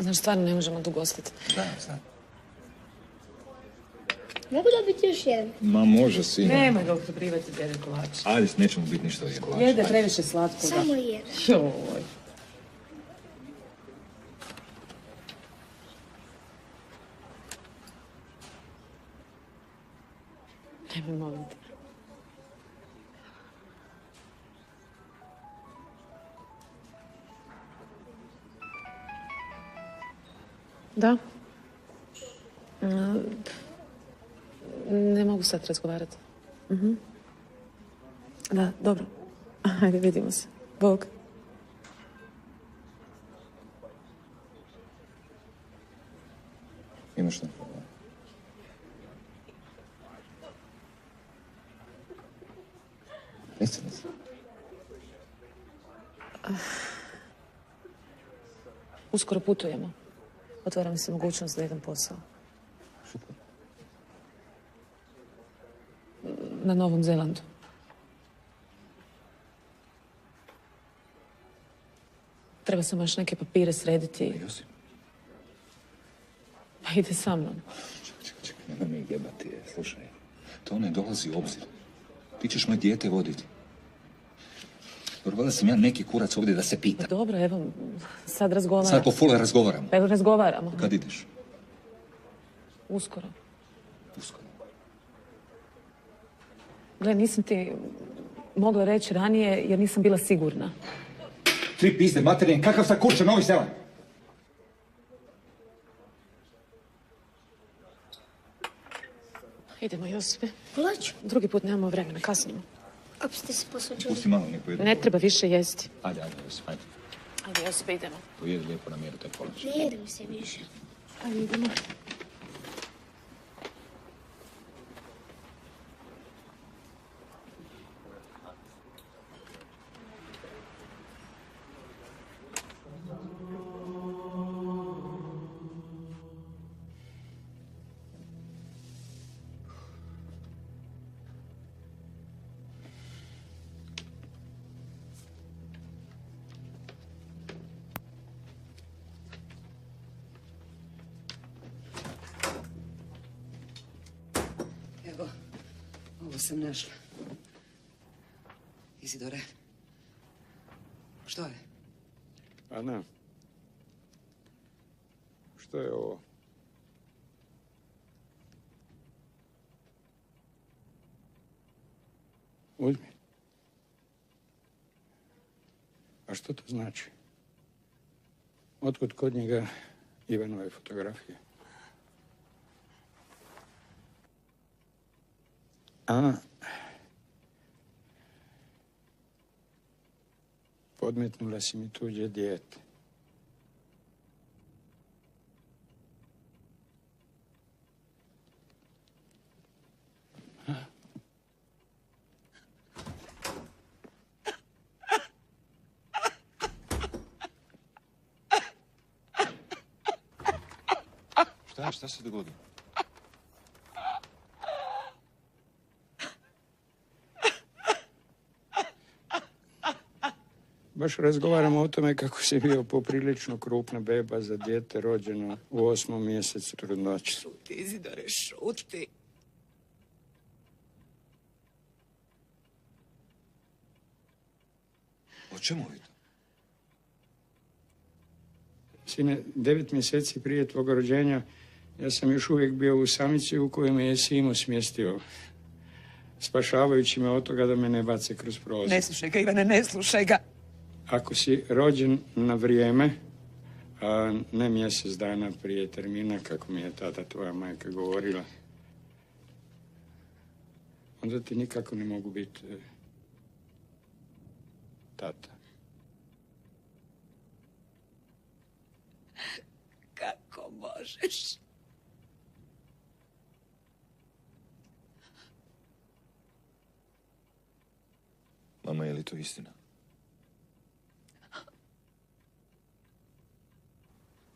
Znaš, stvarno ne možemo dugo ostati. Znam. Mogu dobiti još jedan? Ma može, sine. Nemoj ga uhrbrivati, dede kolač. Ajde, nećemo biti ništa od kolača. Jede previše slatkoga. Samo jedan. Joj. Nemoj, molim te. Da. Ne mogu sad razgovarati. Da, dobro. Ajde, vidimo se. Bog. Imaš neko? Nisi. Uskoro putujemo. Otvara mi se mogućnost da idem posao. Super. Na Novom Zelandu. Treba sam još neke papire srediti. Josip. Pa ide sa mnom. Čekaj, nema mi jebati, slušaj. To ne dolazi u obzir. Ti ćeš moje dijete voditi. Dobro, da sam ja neki kurac ovdje da se pita. Pa dobro, evo, sad razgovaramo. Sad po fule razgovaramo. Pa evo, razgovaramo. Kad ideš? Uskoro. Uskoro. Gle, nisam ti mogla reći ranije jer nisam bila sigurna. 3 pizde materijen, kakav sa kurča Novi Zeland? Idemo, Josipe. Plaću. Drugi put nemamo vremena, kasnimo. Ako ste se posvađali. Pusti malo, nek pojede. Ne treba više jesti. Ajde, Josip, ajde. Ajde, Josipe, idemo. Pojedi lijepo na mjeru, taj polač. Ne jedem se više. Ajde, idemo. Evo, ovo sam našla. Izidore, što je? Ana, što je ovo? Uzmi. A što to znači? Otkud kod njega Ivanove fotografije? A, podmetnula si mi tuđe dijete. Šta se dogodilo? Baš razgovaramo o tome kako si bio poprilično krupna beba za dijete rođeno u 8. mjesecu trudnoće. Šuti, Izidore, šuti. O čemu vi to? Sine, 9 mjeseci prije tvog rođenja ja sam još uvijek bio u samici u kojoj me je Simo smjestio, spašavajući me od toga da me ne bace kroz prozor. Ne slušaj ga, Ivane, ne slušaj ga. Ako si rođen na vrijeme, a ne mjesec dana prije termina, kako mi je tada tvoja majka govorila, onda ti nikako ne mogu biti tata. Kako možeš? Mama, je li to istina?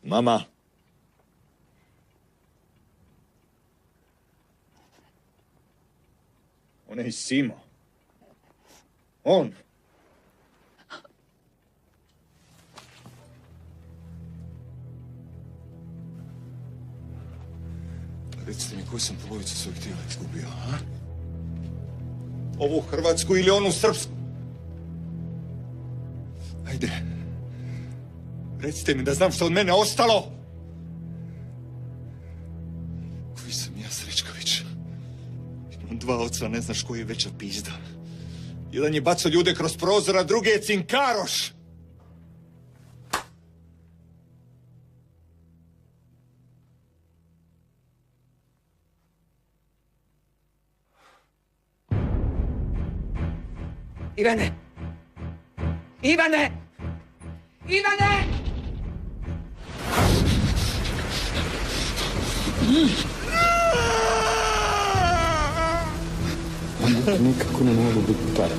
Mama! On je Simo. On! Recite mi koju sam polovicu svojeg tijela izgubio, a? Ovu Hrvatsku ili onu Srpsku? Ajde. Recite mi da znam što od mene ostalo. Koji sam ja, Srećković? Imam 2 oca, ne znaš koji je veća pizda. Jedan je bacao ljude kroz prozor, a drugi je cinkaroš. Ivane! Ivane! Ivane! Nikako ne mogu biti tako.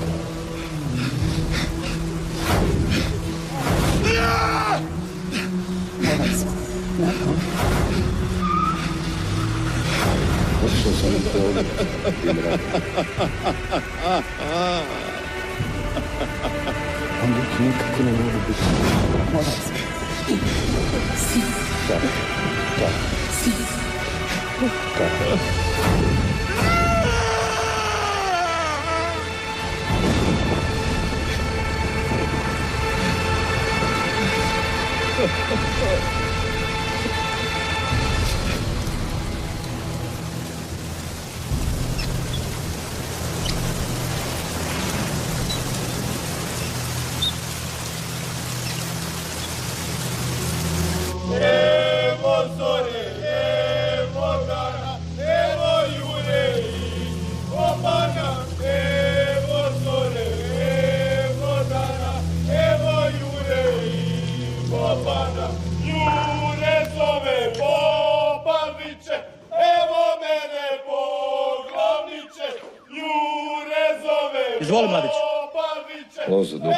Znamo. Otišao sam u polu, Dimra. Onda nikako ne mogu biti. Moram se. Tako. Izvoli, mladić. Lozo, duplo.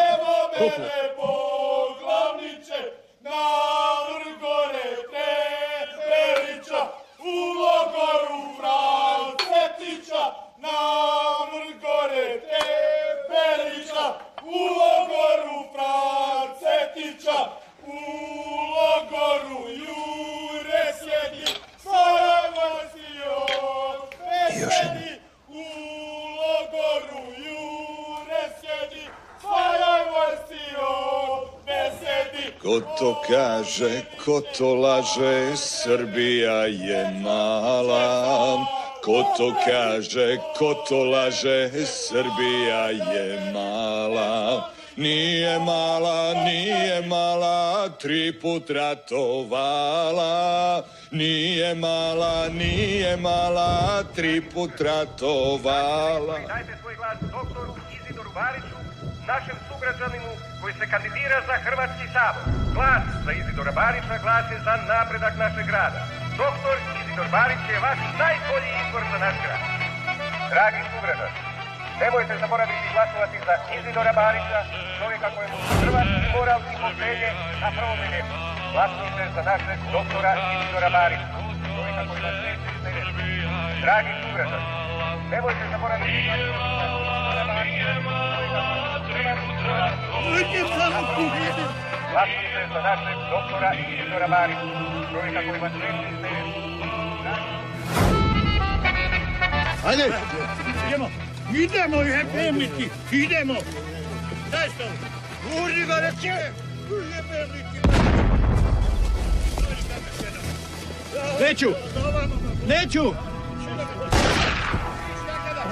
Ko to kaže, ko to laže, Srbija je mala. Ko to kaže, ko to laže, Srbija je mala. Nije mala, 3 put ratovala. Nije mala, 3 put ratovala. Dajte svoj glas doktoru Izidoru Bariću, našem sugrađaninu koji se kandidira za Hrvatski sabor. Glas za Izidora Barića, glas je za napredak našeg grada. Doktor Izidor Barić je vaš najbolji izbor za naš grad. Dragi sugrađani, nemojte zaboraviti glasovati za Izidora Barića, čovjeka kojemu su hrvatski moral i poštenje na prvom mjestu. Glasujte za našeg doktora Izidora Barića, čovjeka koji vas neće iznereti. Dragi sugrađani, nemojte zaboraviti glasovati za Izidora Barića, glasujte za našeg doktora Izidora Barića, čovjeka koji vas neće iznereti. Ajde, idemo ih jebemliti, idemo. Daj što, urži ga reće, jebemliti. Neću.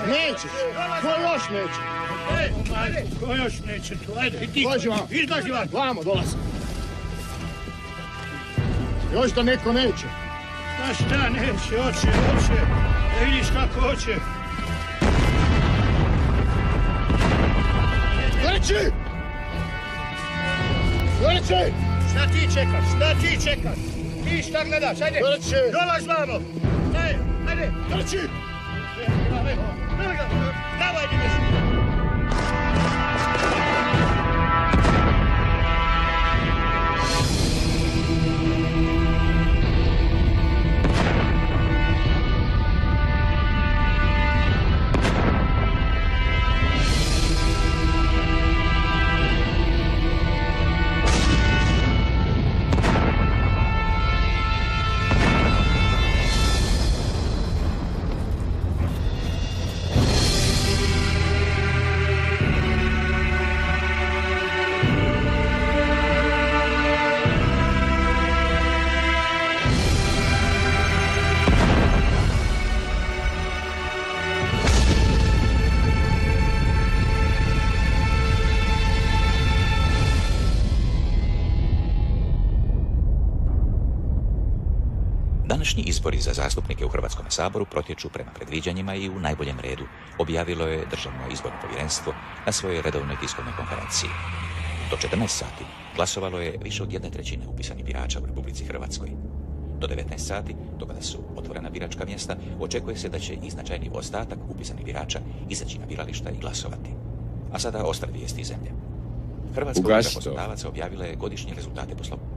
Nećeš, ko još neće? Ko još neće tu, ajde, i ti, izlazi van. Vamo, dolazi. Još da neko neće. Pa šta neće, hoće. Ne vidiš kako hoće. Gorići! Šta ti čekaš? Ti šta gledaš, ajde! Gorići! Dolaz vamo! Ajde, Gorići! Davaj, ideš! Današnji izbori za zastupnike u Hrvatskom saboru protječu prema predviđanjima i u najboljem redu, objavilo je Državno izborno povjerenstvo na svojoj redovnoj tiskovnoj konferenciji. Do 14 sati glasovalo je više od 1/3 upisanih birača u Republici Hrvatskoj. Do 19 sati, do kada su otvorena biračka mjesta, očekuje se da će i značajni ostatak upisanih birača izaći na birališta i glasovati. A sada ostale vijesti iz zemlje. Hrvatska udruga poslodavaca objavila je godišnje rezultate poslovanja.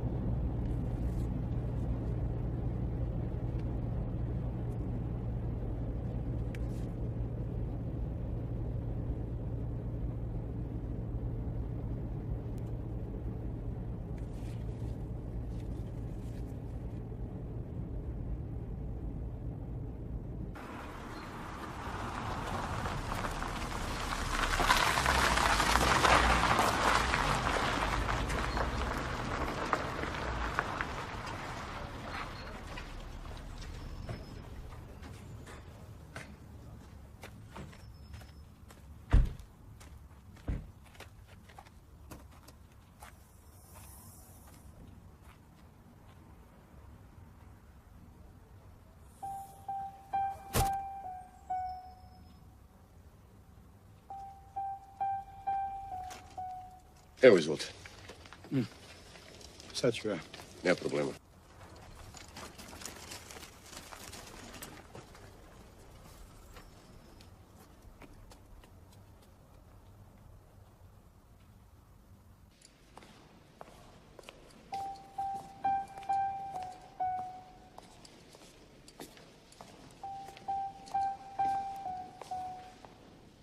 Evo, izvolite. Sad ću ja. Nema problema.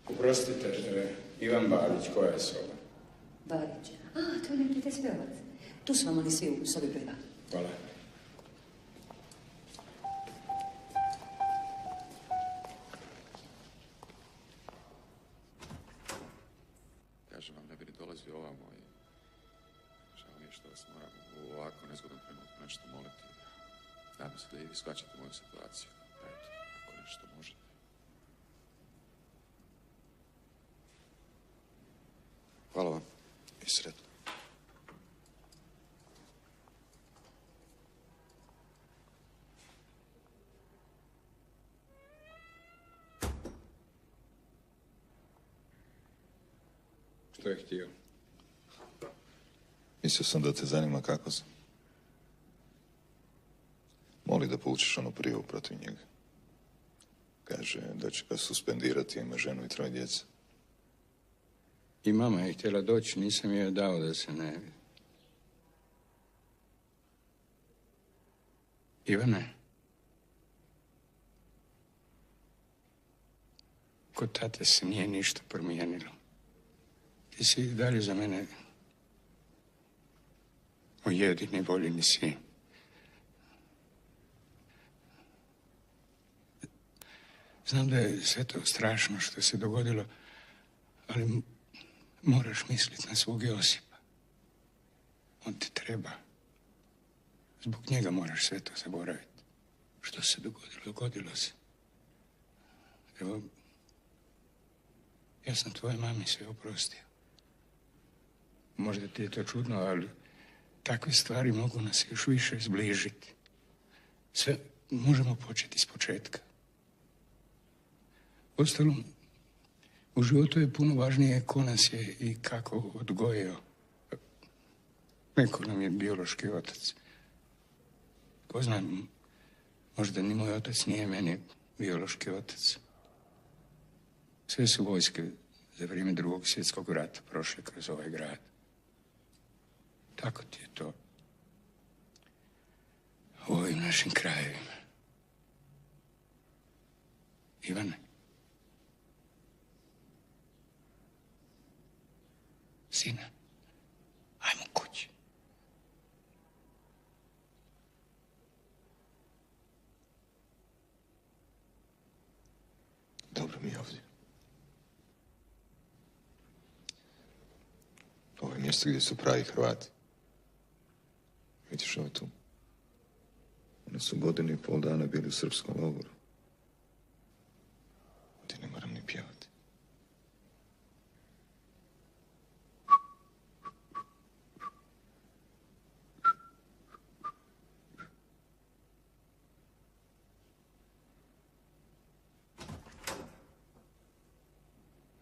Oprostite, Ivan Barić, koja je soba? Barić. To je neki tespevac. Tu su vam oni svi u sobi broj 2. Hvala. Kažem vam, ne bi ni dolazio ovamo i žao mi je što vas moram u ovako nezgodnom trenutku nešto moliti. Nadam se da i vi shvaćate moju situaciju. Eto, ako nešto možete. Hvala vam i sretno. Što je htio? Mislio sam da te zanima kako sam. Moli da povučeš onu prijavu protiv njega. Kaže da će ga suspendirati, ima ženu i 3 djece. I mama je htjela doći, nisam joj dao da se ne javi. Ivane, kod tate se nije ništa promijenilo. Ti si i dalje za mene moj jedini voljeni sin. Znam da je sve to strašno što se dogodilo, ali moraš misliti na svog Josipa. On ti treba. Zbog njega moraš sve to zaboraviti. Što se dogodilo? Dogodilo se. Evo, ja sam tvojoj mami sve oprostio. Možda ti je to čudno, ali takve stvari mogu nas još više zbližiti. Sve možemo početi iz početka. Uostalom, u životu je puno važnije ko nas je i kako odgojio. Neko nam je biološki otac. Ko znam, možda ni moj otac nije meni biološki otac. Sve su vojske za vrijeme Drugog svjetskog rata prošle kroz ovaj grad. Tako ti je to u ovim našim krajevima. Ivane, sine, ajmo kući. Dobro mi je ovdje. Ovo je mjesto gdje su pravi Hrvati. Vidiš ovo tu? Oni su 1,5 dana bili u srpskom logoru. Ovdje ne moram ni pjevati.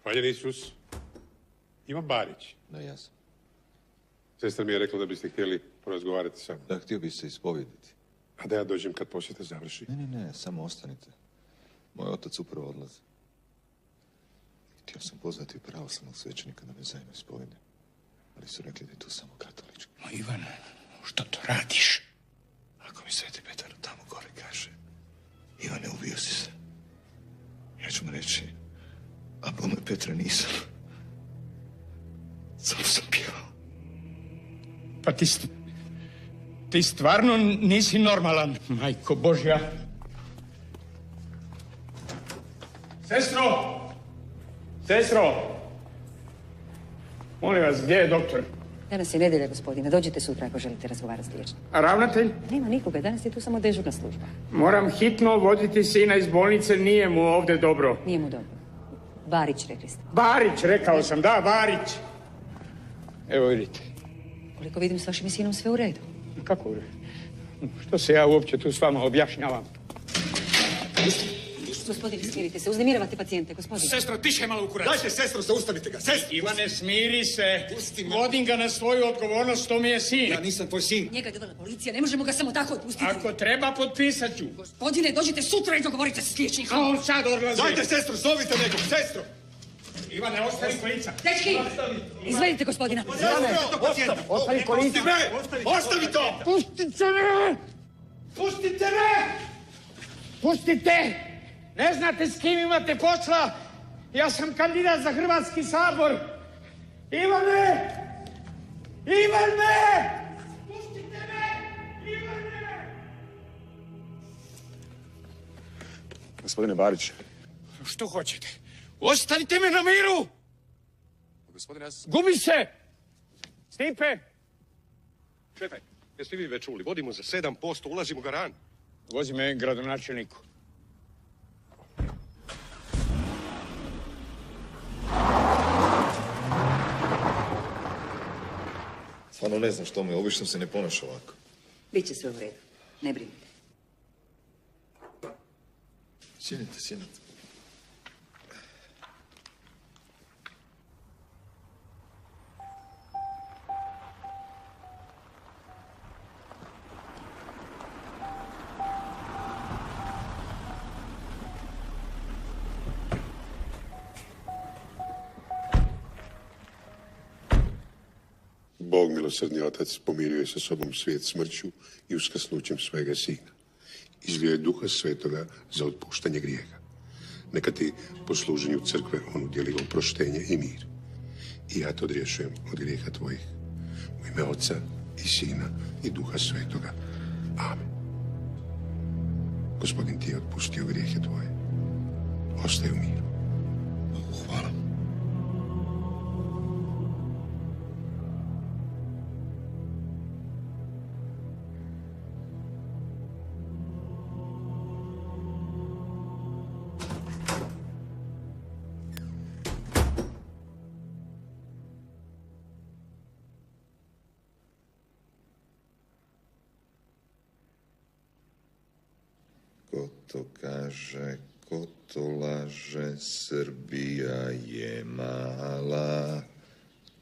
Hvaljen Isus. Ivan Barić. Da, ja sam. Sestra mi je rekla da biste htjeli porazgovarati sa mnom. Da, htio bih se ispovijediti. A da ja dođem kad posjeta završi. Ne, samo ostanite. Moj otac upravo odlazi. Htio sam pozvati pravoslavnog svećenika da me zajedno ispovijede. Ali su rekli da je tu samo katolički. No, Ivane, što to radiš? Ako mi Sveti Petar tamo gore kaže, Ivane, ubio si se. Ja ću mu reći, a bome Petra nisam. Samo sam pjevao. Pa ti stvarno nisi normalan, majko Božja. Sestro! Sestro! Molim vas, gdje je doktor? Danas je nedjelja, gospodine. Dođite sutra ako želite razgovarati s liječnikom. A ravnatelj? Nema nikoga. Danas je tu samo dežurna služba. Moram hitno voditi sina iz bolnice. Nije mu ovdje dobro. Nije mu dobro. Barić, rekli ste. Barić, rekao sam. Da, Barić. Evo vidite. Koliko vidim, s vašim sinom sve u redu. Kako u redu? Što se ja uopće tu s vama objašnjavam? Gospodine, smirite se, uznemiravate pacijente, gospodine. Sestro, tiše malo u kurac. Dajte, sestro, zaustavite ga, sestro! Ivane, smiri se. Vodim ga na svoju odgovornost, to mi je sin. Ja nisam tvoj sin. Njega je dovela policija, ne možemo ga samo tako otpustiti. Ako treba, potpisat ću. Gospodine, dođite sutra i dogovorite se s liječnikom. A on sad odlazi. Dajte, sestro, zovite nekog, sestro! Ivane, ostavi kolica. Dečki, izvedite gospodina. Ostavi kolica. Ostavi to! Pustite me! Pustite me! Pustite! Ne znate s kim imate posla? Ja sam kandidat za Hrvatski sabor. Ivane! Ivane! Pustite me! Ivane! Gospodine Barić. Što hoćete? Ostavite me na miru! Gospodine, Gubi se! Stipe! Šefe, jeste vi već čuli? Vodimo za 7%, ulazimo u garan. Vozi me gradonačelniku. Stvarno ne znam što me, obično se ne ponaša ovako. Biće sve u redu, ne brinite. Sjedite, sjedite. Bog, milosrdni otac, pomirio je sa sobom svijet smrću i uskrsnućem svojega sina. Izlio je duha svetoga za otpuštanje grijeha. Neka ti po služenju crkve on udjeli oproštenje i mir. I ja te odriješujem od grijeha tvojih. U ime Oca i Sina i Duha svetoga. Amen. Gospodin ti je otpustio grijehe tvoje. Ostaj u miru. Hvala. Ko to kaže, ko to laže, Srbija je mala.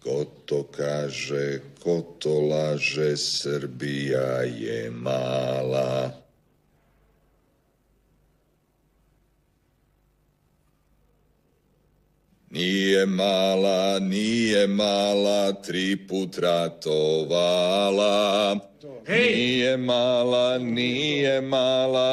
Ko to kaže, ko to laže, Srbija je mala. Nije mala, 3 put ratovala. Nije mala,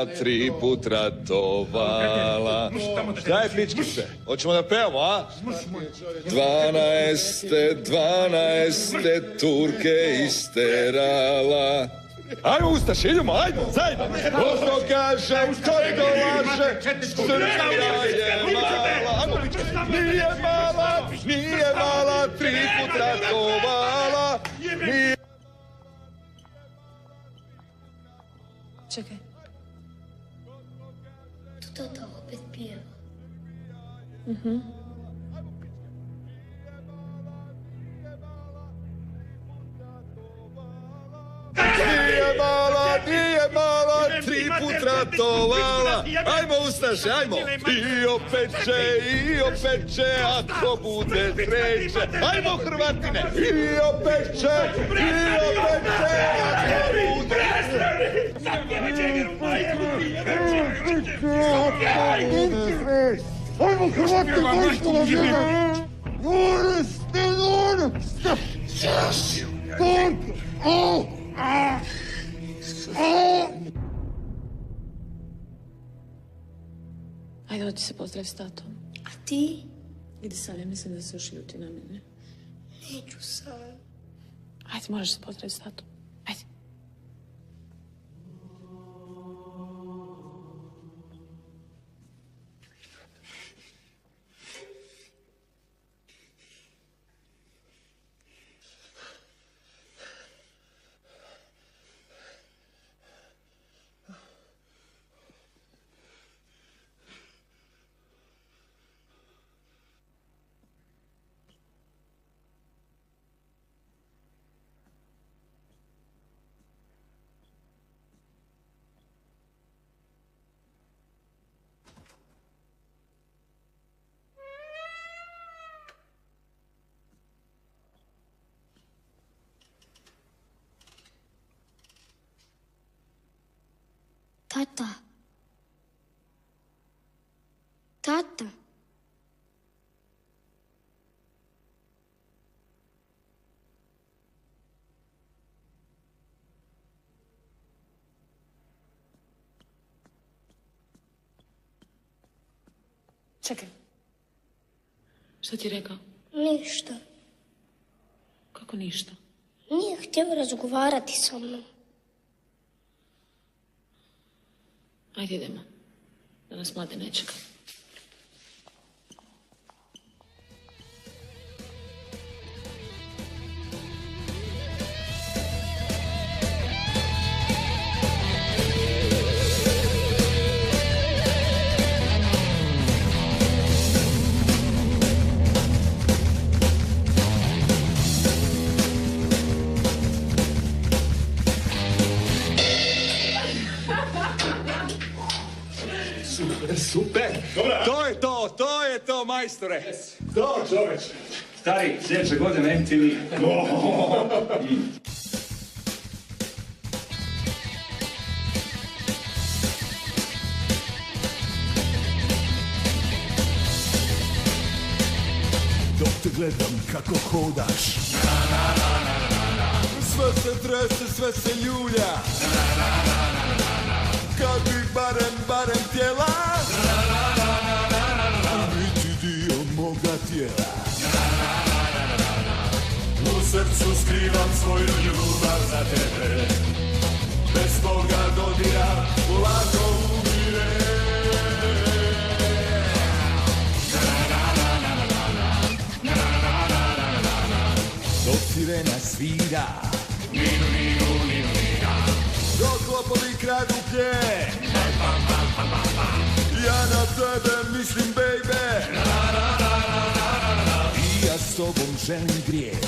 3 put ratovala. Šta je, pičkice? Hoćemo da pevamo, a? 12 Turke isterala. Ajmo, Ustaše, idemo, ajmo, zajedno! Ko to kaže, ko to laže, Srbija je mala. Ajmo, pičkice! Nije mala, 3 put ratovala. Čekaj. Tata opet pjeva. Nije mala, 3 put ratovala. Ajmo, Ustaše, ajmo! I opet će, ako bude sreće. Ajmo, Hrvatine! I opet će, ako bude Ajmo, Hrvatine, možemo da žene! Ajde, odi se pozdrav s tatom. A ti? Idi sad, ja mislim da se još ljuti na mene. Neću sad. Ajde, moraš se pozdraviti s tatom. Ajde. Tata. Tata. Čekaj. Šta ti je rekao? Ništa. Kako ništa? Nije htio razgovarati sa mnom. Ajde idemo. Da nas mlade ne čeka. Super! To je to, majstore! To, čoveč! Stari, sljedeće godine MTV. Dok te gledam kako hodaš, sve se trese, sve se ljulja, kad bi barem tijela biti dio moga tijela. U srcu skrivam svoju ljubav za tebe, bez toga dodira lako umire. Dok sirena svira, dok lopovi kradu pje, ja na tebe mislim, baby, i ja s tobom želim grijeh.